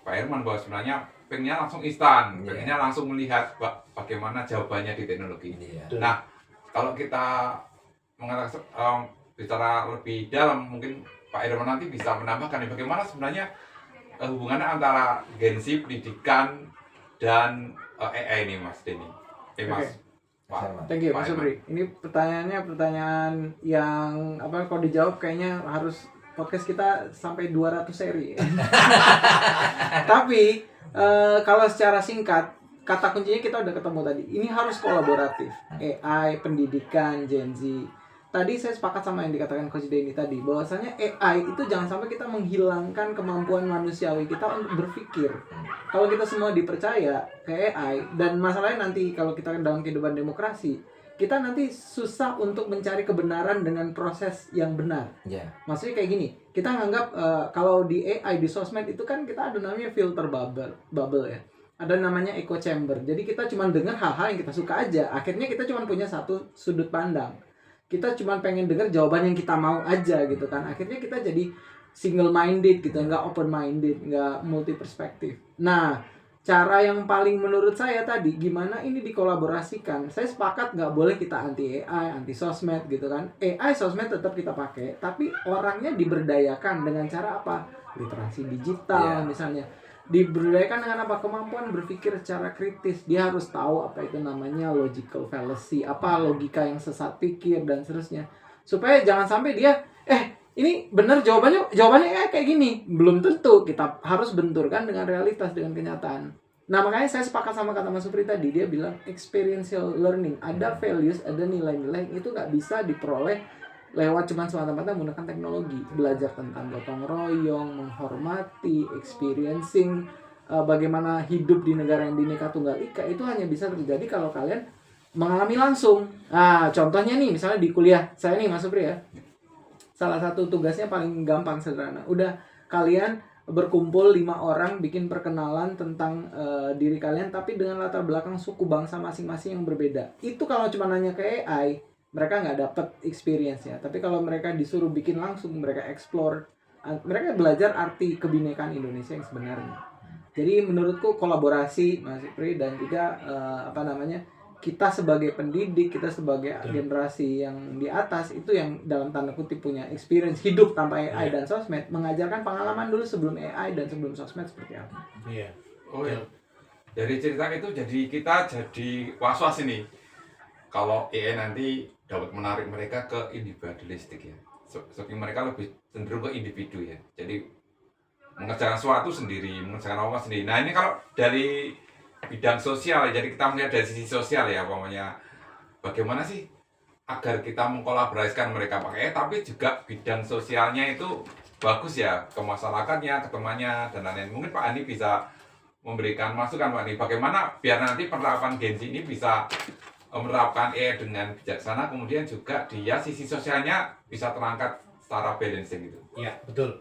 Pak Herman bahwa sebenarnya pengennya langsung instan, Iya. pengennya langsung melihat bagaimana jawabannya di teknologi. Iya. Nah, kalau kita mengatakan bicara lebih dalam, mungkin Pak Herman nanti bisa menambahkan nih, bagaimana sebenarnya hubungannya antara Gen Z, pendidikan, dan AI ini, Mas Denny. Mas. Oke. Pak. Thank you, Pak Mas Herman. Supri. Ini pertanyaan yang kalau dijawab kayaknya harus podcast kita sampai 200 seri. Tapi kalau secara singkat, kata kuncinya kita udah ketemu tadi. Ini harus kolaboratif. AI, pendidikan, Gen Z. Tadi saya sepakat sama yang dikatakan Coach Denny tadi, bahwasanya AI itu jangan sampai kita menghilangkan kemampuan manusiawi kita untuk berpikir. Kalau kita semua dipercaya ke AI, dan masalahnya nanti kalau kita dalam kehidupan demokrasi, kita nanti susah untuk mencari kebenaran dengan proses yang benar. Iya. Maksudnya kayak gini, kita nganggap kalau di AI, di sosmed itu kan kita ada namanya filter bubble ya. Ada namanya echo chamber. Jadi kita cuma dengar hal-hal yang kita suka aja. Akhirnya kita cuma punya satu sudut pandang. Kita cuma pengen dengar jawaban yang kita mau aja gitu kan. Akhirnya kita jadi single minded gitu, nggak open minded, nggak multi perspektif. Nah, cara yang paling menurut saya tadi, gimana ini dikolaborasikan. Saya sepakat nggak boleh kita anti AI, anti sosmed gitu kan. AI, sosmed tetap kita pakai, tapi orangnya diberdayakan dengan cara apa? Literasi digital misalnya. Diberdayakan dengan apa? Kemampuan berpikir secara kritis. Dia harus tahu apa itu namanya logical fallacy, apa logika yang sesat pikir dan seterusnya. Supaya jangan sampai dia ini benar jawabannya kayak gini. Belum tentu, kita harus benturkan dengan realitas, dengan kenyataan. Nah, makanya saya sepakat sama kata Mas Supri tadi. Dia bilang experiential learning. Ada values, ada nilai-nilai itu nggak bisa diperoleh lewat cuma semata-mata menggunakan teknologi. Belajar tentang gotong royong, menghormati, experiencing, bagaimana hidup di negara yang Bhinneka Tunggal Ika, itu hanya bisa terjadi kalau kalian mengalami langsung. Nah, contohnya nih, misalnya di kuliah saya nih Mas Supri ya. Salah satu tugasnya paling gampang, sederhana. Udah kalian berkumpul 5 orang bikin perkenalan tentang diri kalian, tapi dengan latar belakang suku bangsa masing-masing yang berbeda. Itu kalau cuma nanya ke AI, mereka nggak dapet experience-nya. Tapi kalau mereka disuruh bikin langsung, mereka explore, mereka belajar arti kebinekaan Indonesia yang sebenarnya. Jadi menurutku kolaborasi Mas Supri dan juga kita sebagai pendidik, kita sebagai generasi yang di atas itu yang dalam tanda kutip punya experience hidup tanpa AI dan sosmed, mengajarkan pengalaman dulu sebelum AI dan sebelum sosmed seperti apa. Iya. Oh iya. Dari cerita itu kita jadi was-was ini. Kalau AI nanti dapat menarik mereka ke individualistik ya. Seperti mereka lebih cenderung ke individu ya. Jadi mengerjakan sesuatu sendiri, mengerjakan apa sendiri. Nah, ini kalau dari bidang sosial ya, jadi kita melihat dari sisi sosial ya, bagaimana sih agar kita mengkolaborasikan mereka pakai, tapi juga bidang sosialnya itu bagus ya, ke masyarakatnya, ke temannya, dan lain-lain. Mungkin Pak Andi bisa memberikan masukan Pak Andi, bagaimana biar nanti penerapan Gen Z ini bisa menerapkan AI dengan bijaksana, kemudian juga dia sisi sosialnya bisa terangkat secara balancing gitu. Ya, betul.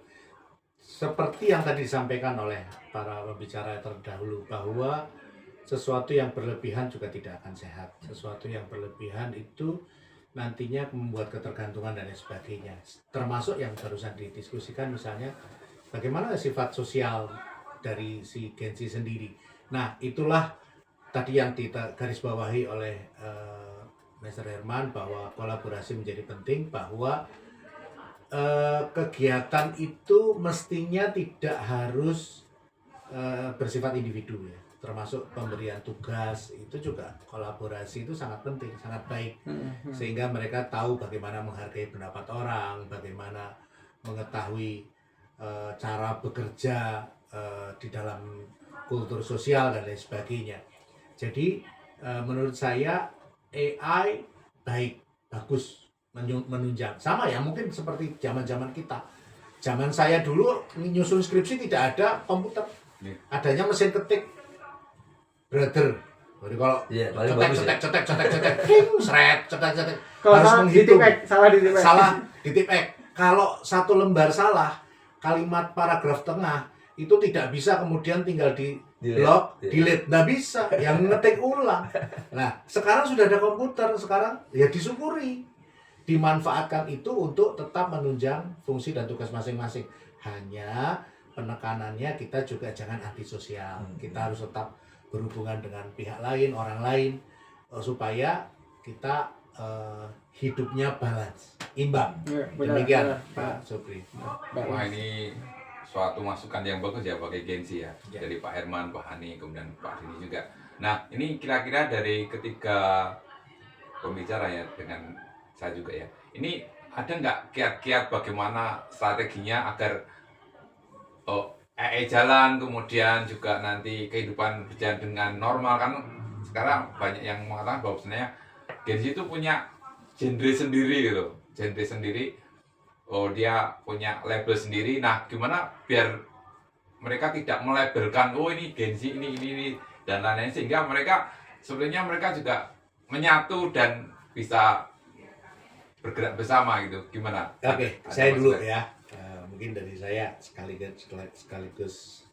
Seperti yang tadi disampaikan oleh para pembicara terdahulu, bahwa sesuatu yang berlebihan juga tidak akan sehat. Sesuatu yang berlebihan itu nantinya membuat ketergantungan dan lain sebagainya. Termasuk yang barusan didiskusikan, misalnya bagaimana sifat sosial dari si Gen Z sendiri. Nah, itulah tadi yang digarisbawahi oleh Mr. Herman, bahwa kolaborasi menjadi penting, bahwa kegiatan itu mestinya tidak harus bersifat individu ya. termasuk pemberian tugas itu juga kolaborasi itu sangat penting, sangat baik, sehingga mereka tahu bagaimana menghargai pendapat orang, bagaimana mengetahui cara bekerja di dalam kultur sosial dan lain sebagainya. Jadi menurut saya AI baik, bagus, menunjang. Sama ya mungkin seperti zaman-zaman kita. Zaman saya dulu nyusun skripsi tidak ada komputer, adanya mesin ketik, brother. Jadi kalau Iya, paling bagus ya. cetek, seret, cetek, Kalau harus salah menghitung. ditipek, salah ditipek. Salah ditipek. Kalau satu lembar salah, kalimat paragraf tengah itu tidak bisa kemudian tinggal di blok, delete, nggak bisa, yang ngetik ulang. Nah, sekarang sudah ada komputer, sekarang ya disyukuri, dimanfaatkan itu untuk tetap menunjang fungsi dan tugas masing-masing. Hanya penekanannya kita juga jangan antisosial, kita harus tetap berhubungan dengan pihak lain, orang lain, supaya kita hidupnya balance, imbang. Ya, benar, Demikian, benar, Pak Supri. Wah, ini suatu masukan yang bagus ya bagi Gensi ya. Ya. Dari Pak Herman, Pak Hani, kemudian Pak Dini juga. Nah, ini kira-kira dari ketiga pembicara ya, dengan saya juga ya. Ini ada nggak kiat-kiat bagaimana strateginya agar AI jalan, kemudian juga nanti kehidupan berjalan dengan normal, kan sekarang banyak yang mengatakan bahwa sebenarnya Gensi itu punya genre sendiri gitu, genre sendiri. Oh, dia punya label sendiri. Nah, gimana biar mereka tidak melabelkan oh ini Gensi ini dan lain-lain, sehingga mereka sebenarnya mereka juga menyatu dan bisa bergerak bersama gitu. Gimana? Oke, Ada saya dulu masukan? ya. Mungkin dari saya sekaligus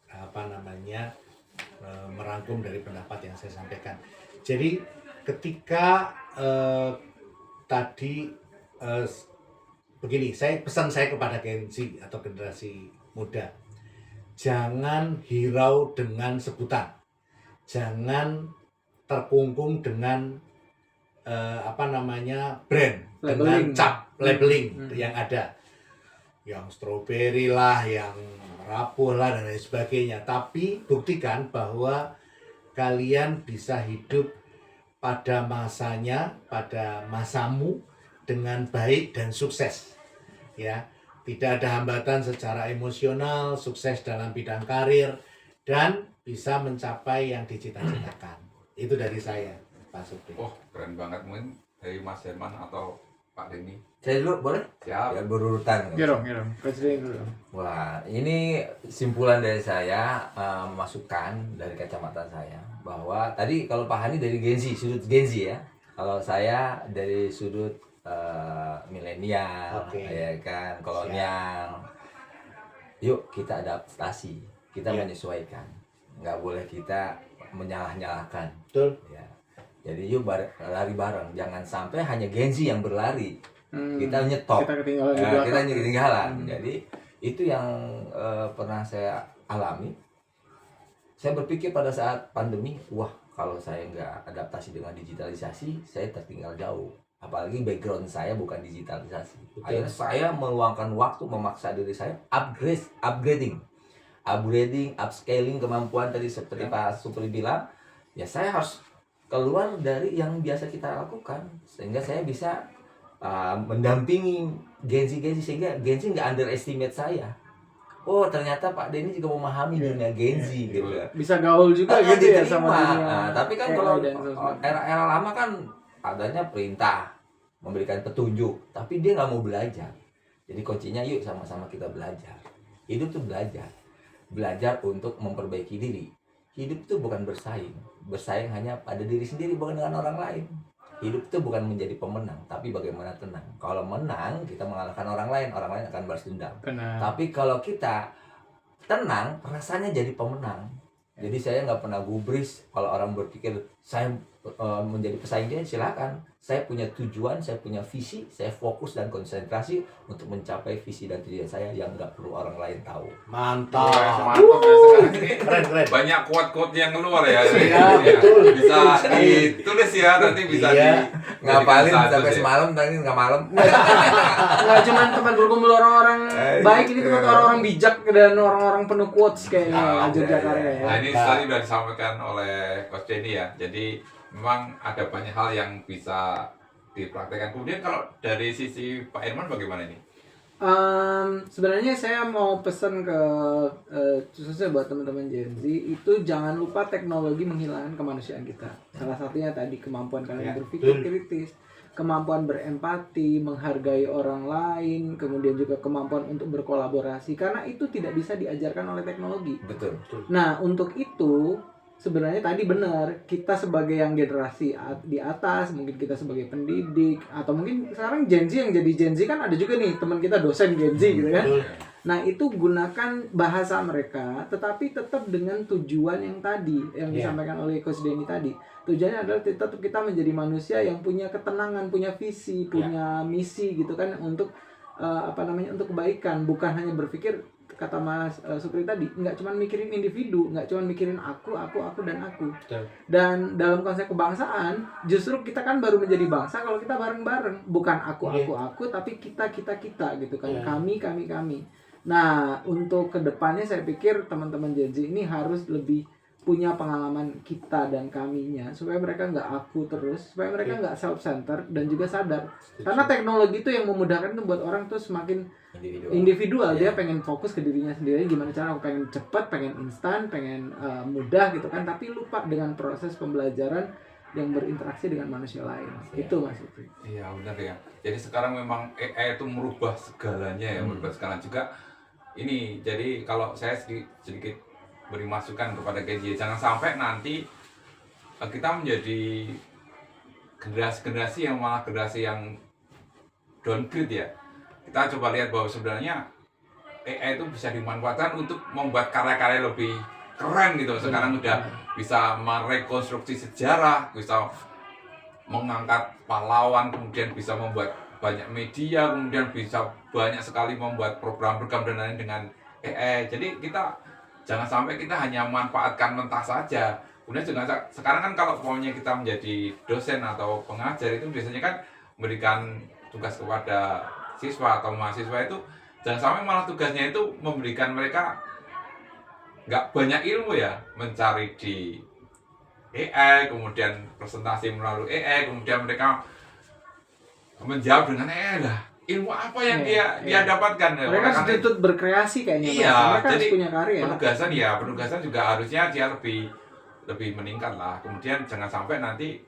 merangkum dari pendapat yang saya sampaikan. Jadi ketika tadi begini, pesan saya kepada Gensi atau generasi muda, jangan hirau dengan sebutan, jangan terkungkung dengan brand, dengan Labeling. cap labeling yang ada, yang strawberry lah, yang rapuh lah dan lain sebagainya. Tapi buktikan bahwa kalian bisa hidup pada masanya, pada masamu dengan baik dan sukses. Ya, tidak ada hambatan secara emosional, sukses dalam bidang karir dan bisa mencapai yang dicita-citakan. Itu dari saya, Pak Supri. Oh, keren banget. Mungkin dari Mas Herman atau Pak Denny. Saya dulu boleh? Siap. Ya berurutan. Girong. Presiden dulu. Wah, ini simpulan dari saya, masukan dari kacamata saya bahwa tadi kalau Pak Hani dari Gensi, sudut Gensi ya. Kalau saya dari sudut milenial, Oke. ya kan, kolonial. Yuk kita adaptasi, kita Ya. menyesuaikan. Nggak boleh kita menyalah-nyalahkan. Betul. Ya. Jadi yuk lari bareng, jangan sampai hanya Gensi yang berlari. Kita nyetop. Kita ketinggalan di Ya, belakang. kita ketinggalan. Jadi itu yang pernah saya alami. Saya berpikir pada saat pandemi, wah kalau saya nggak adaptasi dengan digitalisasi, saya tertinggal jauh. Apalagi background saya bukan digitalisasi. Betul. Akhirnya saya meluangkan waktu, memaksa diri saya upgrading, upscaling kemampuan tadi seperti Pak Supri bilang. Ya saya harus keluar dari yang biasa kita lakukan, sehingga saya bisa mendampingi Gensi sehingga Gensi nggak underestimate saya. Oh ternyata Pak Denny juga memahami dunia Gensi gitu. Bisa gaul juga gitu ya sama diterima. dunia Nah, tapi kan AI kalau dan sosmed. era-era lama kan adanya perintah, memberikan petunjuk, tapi dia nggak mau belajar. Jadi kuncinya yuk sama-sama kita belajar. Hidup tuh belajar untuk memperbaiki diri. Hidup tuh bukan bersaing hanya pada diri sendiri, bukan dengan orang lain. Hidup itu bukan menjadi pemenang, tapi bagaimana tenang. Kalau menang, kita mengalahkan orang lain akan balas dendam. Benar. Tapi kalau kita tenang, rasanya jadi pemenang. Jadi saya nggak pernah gubris kalau orang berpikir saya menjadi pesaing dia, silakan. Saya punya tujuan, saya punya visi, saya fokus dan konsentrasi untuk mencapai visi dan tujuan saya yang nggak perlu orang lain tahu. Mantap. Mantap ya sekarang ini. Keren. Banyak quote-quote yang keluar ya. Iya, Ya, betul. Bisa ditulis ya, nanti bisa Iya. Ngapalin jadikan sampai status ya. semalam, tadi nggak malam. Nggak cuma tempat berkumpul orang-orang baik, ini tempat iya. orang-orang bijak dan orang-orang penuh quotes kayaknya Ah, Jogja iya, Karya Nah ya. ini tadi sudah disampaikan oleh Coach Denny ya. Jadi memang ada banyak hal yang bisa dipraktekkan. Kemudian kalau dari sisi Pak Herman bagaimana ini? Sebenarnya saya mau pesan ke khususnya buat teman-teman Gen Z itu jangan lupa teknologi menghilangkan kemanusiaan kita. Salah satunya tadi kemampuan kalian Ya, berpikir betul. kritis, kemampuan berempati, menghargai orang lain, kemudian juga kemampuan untuk berkolaborasi karena itu tidak bisa diajarkan oleh teknologi. Betul. Nah, untuk itu sebenarnya tadi benar, kita sebagai yang generasi di atas, mungkin kita sebagai pendidik atau mungkin sekarang Gen Z yang jadi Gen Z kan ada juga nih teman kita dosen Gen Z gitu kan. Betul. Nah, itu gunakan bahasa mereka tetapi tetap dengan tujuan yang tadi yang Iya. disampaikan oleh Coach Denny tadi. Tujuannya adalah tetap kita menjadi manusia yang punya ketenangan, punya visi, punya misi gitu kan untuk untuk kebaikan, bukan hanya berpikir kata Mas Supri tadi, nggak cuma mikirin individu, nggak cuma mikirin aku dan aku. Betul. Dan dalam konsep kebangsaan, justru kita kan baru menjadi bangsa kalau kita bareng-bareng, bukan Iya. aku, tapi kita gitu kan, Iya. kami. Nah, untuk kedepannya saya pikir teman-teman Gen Z ini harus lebih punya pengalaman kita dan kaminya supaya mereka nggak aku terus, supaya mereka nggak self-centered dan juga sadar. Karena teknologi itu yang memudahkan itu buat orang tuh semakin individual, dia pengen fokus ke dirinya sendiri, gimana cara aku pengen cepat, pengen instan, pengen mudah gitu kan, tapi lupa dengan proses pembelajaran yang berinteraksi dengan manusia lain. Itu Mas Supri. Iya benar ya. Jadi sekarang memang AI itu merubah segalanya ya, merubah segalanya juga. Ini jadi kalau saya sedikit beri masukan kepada Gen Z, jangan sampai nanti kita menjadi generasi yang malah generasi yang downgrade ya. Kita coba lihat bahwa sebenarnya AI itu bisa dimanfaatkan untuk membuat karya-karya lebih keren gitu. Sekarang udah bisa merekonstruksi sejarah, bisa mengangkat pahlawan, kemudian bisa membuat banyak media, kemudian bisa banyak sekali membuat program-program dan lain dengan AI. Jadi kita jangan sampai kita hanya manfaatkan mentah saja. Kemudian juga sekarang kan kalau pokoknya kita menjadi dosen atau pengajar itu biasanya kan memberikan tugas kepada siswa atau mahasiswa itu jangan sampai malah tugasnya itu memberikan mereka nggak banyak ilmu ya, mencari di AI, kemudian presentasi melalui AI, kemudian mereka menjawab dengan AI lah. Ilmu apa yang dia dapatkan? Mereka harus dituntut berkreasi kayaknya. Iya, mereka jadi harus punya karya. penugasan juga harusnya dia lebih meningkat lah. Kemudian jangan sampai nanti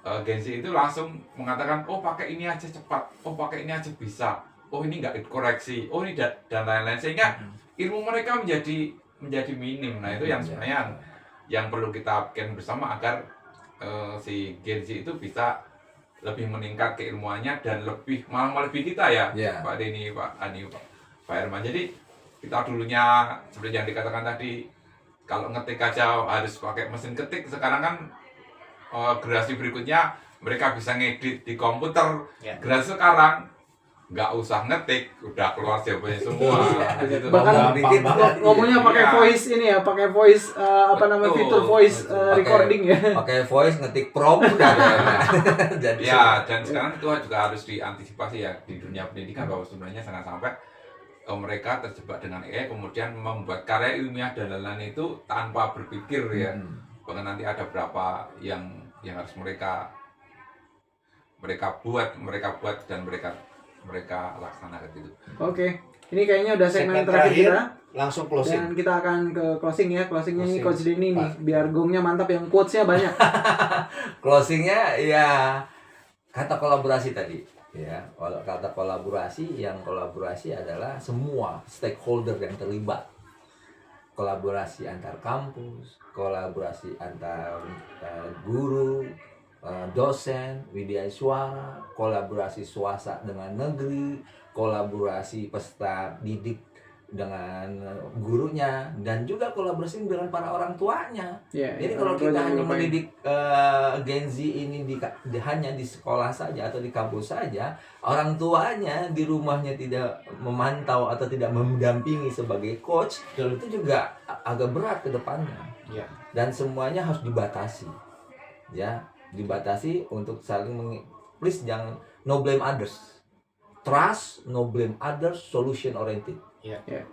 Gen Z itu langsung mengatakan, oh pakai ini aja cepat, oh pakai ini aja bisa, oh ini nggak dikoreksi, oh ini dan lain-lain, sehingga ilmu mereka menjadi minim. Nah itu yang sebenarnya yang perlu kita pikirkan bersama agar si Gen Z itu bisa lebih meningkat keilmuannya dan malah melebihi kita ya, Pak Denny, Pak Ani, Pak Herman. Jadi kita dulunya seperti yang dikatakan tadi, kalau ngetik aja harus pakai mesin ketik, sekarang kan generasi berikutnya mereka bisa ngedit di komputer. Generasi sekarang nggak usah ngetik, udah keluar jawabannya semua. Gitu. Bahkan ngomongnya pakai voice ini ya, pakai voice fitur voice recording ya. Pakai voice ngetik prompt udah ada. Jadi Ya, dan sekarang itu juga harus diantisipasi ya di dunia pendidikan bahwa sebenarnya jangan sampai mereka terjebak dengan AI kemudian membuat karya ilmiah dan lain-lain itu tanpa berpikir ya. Bahkan nanti ada berapa yang harus mereka buat dan mereka laksanakan gitu. Oke, ini kayaknya udah segmen Segmen terakhir kita. langsung closing. Dan kita akan ke closing ya. Closingnya ini Closing. Coach Denny nih, biar gongnya mantap, yang quotesnya banyak. closingnya ya kata kolaborasi tadi ya. Kalau kata kolaborasi adalah semua stakeholder yang terlibat, kolaborasi antar kampus, kolaborasi antar guru, dosen, widya suara, kolaborasi swasta dengan negeri, kolaborasi peserta didik dengan gurunya, dan juga kolaborasi dengan para orang tuanya. Ya, Jadi ya, kalau orang tua kita jangan hanya lupain. mendidik Gen Z ini hanya di sekolah saja atau di kampus saja, orang tuanya di rumahnya tidak memantau atau tidak mendampingi sebagai coach, itu juga agak berat ke depannya. Ya. Dan semuanya harus dibatasi, ya, dibatasi untuk saling please jangan no blame others, trust no blame others, solution oriented. Ya. Ya.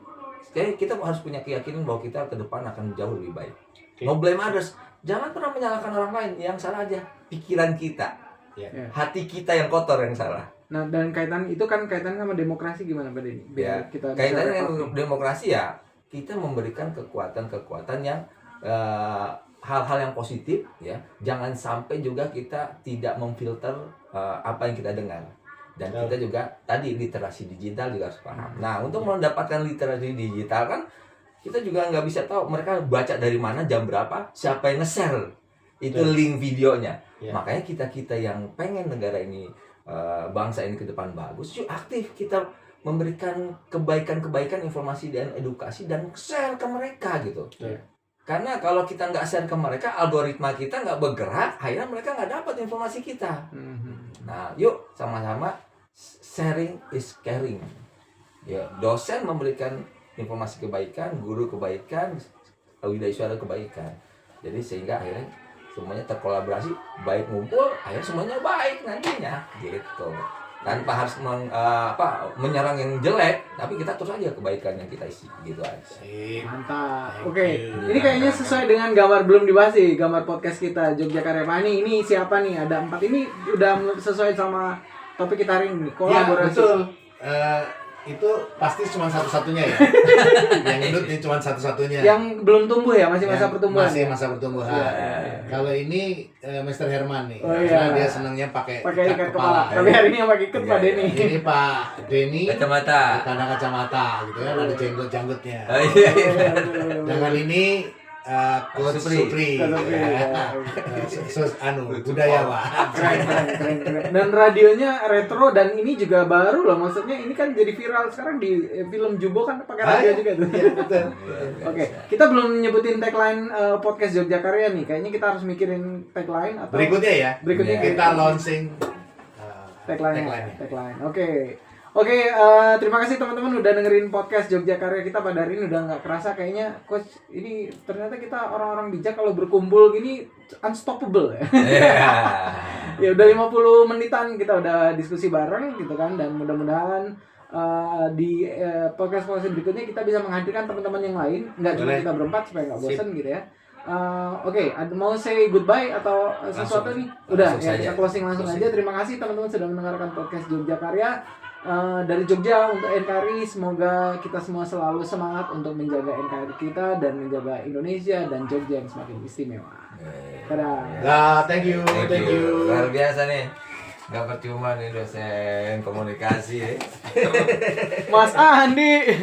Jadi kita harus punya keyakinan bahwa kita ke depan akan jauh lebih baik. Oke. No blame others. Jangan pernah menyalahkan orang lain. Yang salah aja pikiran kita. Ya. Hati kita yang kotor yang salah. Nah, dan kaitan itu kan kaitan sama demokrasi gimana Pak Denny? Biar Ya. kita bisa Kaitannya dengan refleksi. demokrasi ya, kita memberikan kekuatan-kekuatan yang hal-hal yang positif ya. Jangan sampai juga kita tidak memfilter apa yang kita dengar. Dan kita juga tadi literasi digital juga harus paham. Nah, untuk mendapatkan literasi digital kan kita juga nggak bisa tahu mereka baca dari mana, jam berapa, siapa yang nge-share itu Betul. link videonya. Ya. Makanya kita yang pengen negara ini, bangsa ini ke depan bagus, yuk aktif kita memberikan kebaikan-kebaikan, informasi dan edukasi dan share ke mereka gitu. Ya. Karena kalau kita nggak share ke mereka, algoritma kita nggak bergerak, akhirnya mereka nggak dapat informasi kita. Nah, yuk sama-sama sharing is caring. Ya, dosen memberikan informasi kebaikan, guru kebaikan, Widya kebaikan. Jadi sehingga akhirnya semuanya terkolaborasi, baik ngumpul, akhirnya semuanya baik nantinya, gitu. Tanpa harus menyerang yang jelek, tapi kita terus aja kebaikan yang kita isi, gitu aja. Sip. Mantap. Thank Oke, you. ini kayaknya sesuai dengan gambar belum dibahas sih, gambar podcast kita Jogja Karya Pani. Ini siapa nih? Ada 4 ini udah sesuai sama topik kita hari ini. Ya, Kolaborasi. betul. Itu pasti cuma satu-satunya ya. Yang hidup ini cuma satu-satunya. Yang belum tumbuh ya, masih masa Yang pertumbuhan. Masih ya? masa pertumbuhan. Iya, iya, iya. Kalau ini Mr. Herman nih. Oh, Karena iya. dia senangnya pakai Pakai ikat kepala. Tapi hari ini yang pakai ikat Pak Iya, Denny. Ini Pak Denny Kacamata. karena kacamata gitu kan, ada jenggot-jenggotnya. Oh, iya, iya. Jangan ini Coach Supri. Supri. Coach Supri, ya. Budaya Pak. Keren. Dan radionya retro dan ini juga baru loh. Maksudnya ini kan jadi viral sekarang di film Jumbo kan pakai radio juga tuh. Iya, betul. Oke, kita belum nyebutin tagline podcast Jogja Karya nih. Kayaknya kita harus mikirin tagline atau Berikutnya ya. Berikutnya Kita launching tagline. tagline-nya. Tagline. Oke, terima kasih teman-teman udah dengerin podcast Jogja Karya kita pada hari ini. Udah nggak kerasa kayaknya coach ini ternyata kita orang-orang bijak kalau berkumpul gini unstoppable ya. Iya. Ya udah 50 menitan kita udah diskusi bareng gitu kan, dan mudah-mudahan di podcast berikutnya kita bisa menghadirkan teman-teman yang lain, nggak cuma Boleh. kita berempat supaya nggak Sip. bosen gitu ya. Oke, mau say goodbye atau sesuatu nih? Udah Langsung ya, saja. kita closing langsung Closing. aja. Terima kasih teman-teman sudah mendengarkan podcast Jogja Karya. Dari Jogja untuk NKRI, semoga kita semua selalu semangat untuk menjaga NKRI kita dan menjaga Indonesia dan Jogja yang semakin istimewa. Dadah. Nah, thank you. Thank you. Luar biasa nih. Gak percuma nih dosen komunikasi. Mas Andi.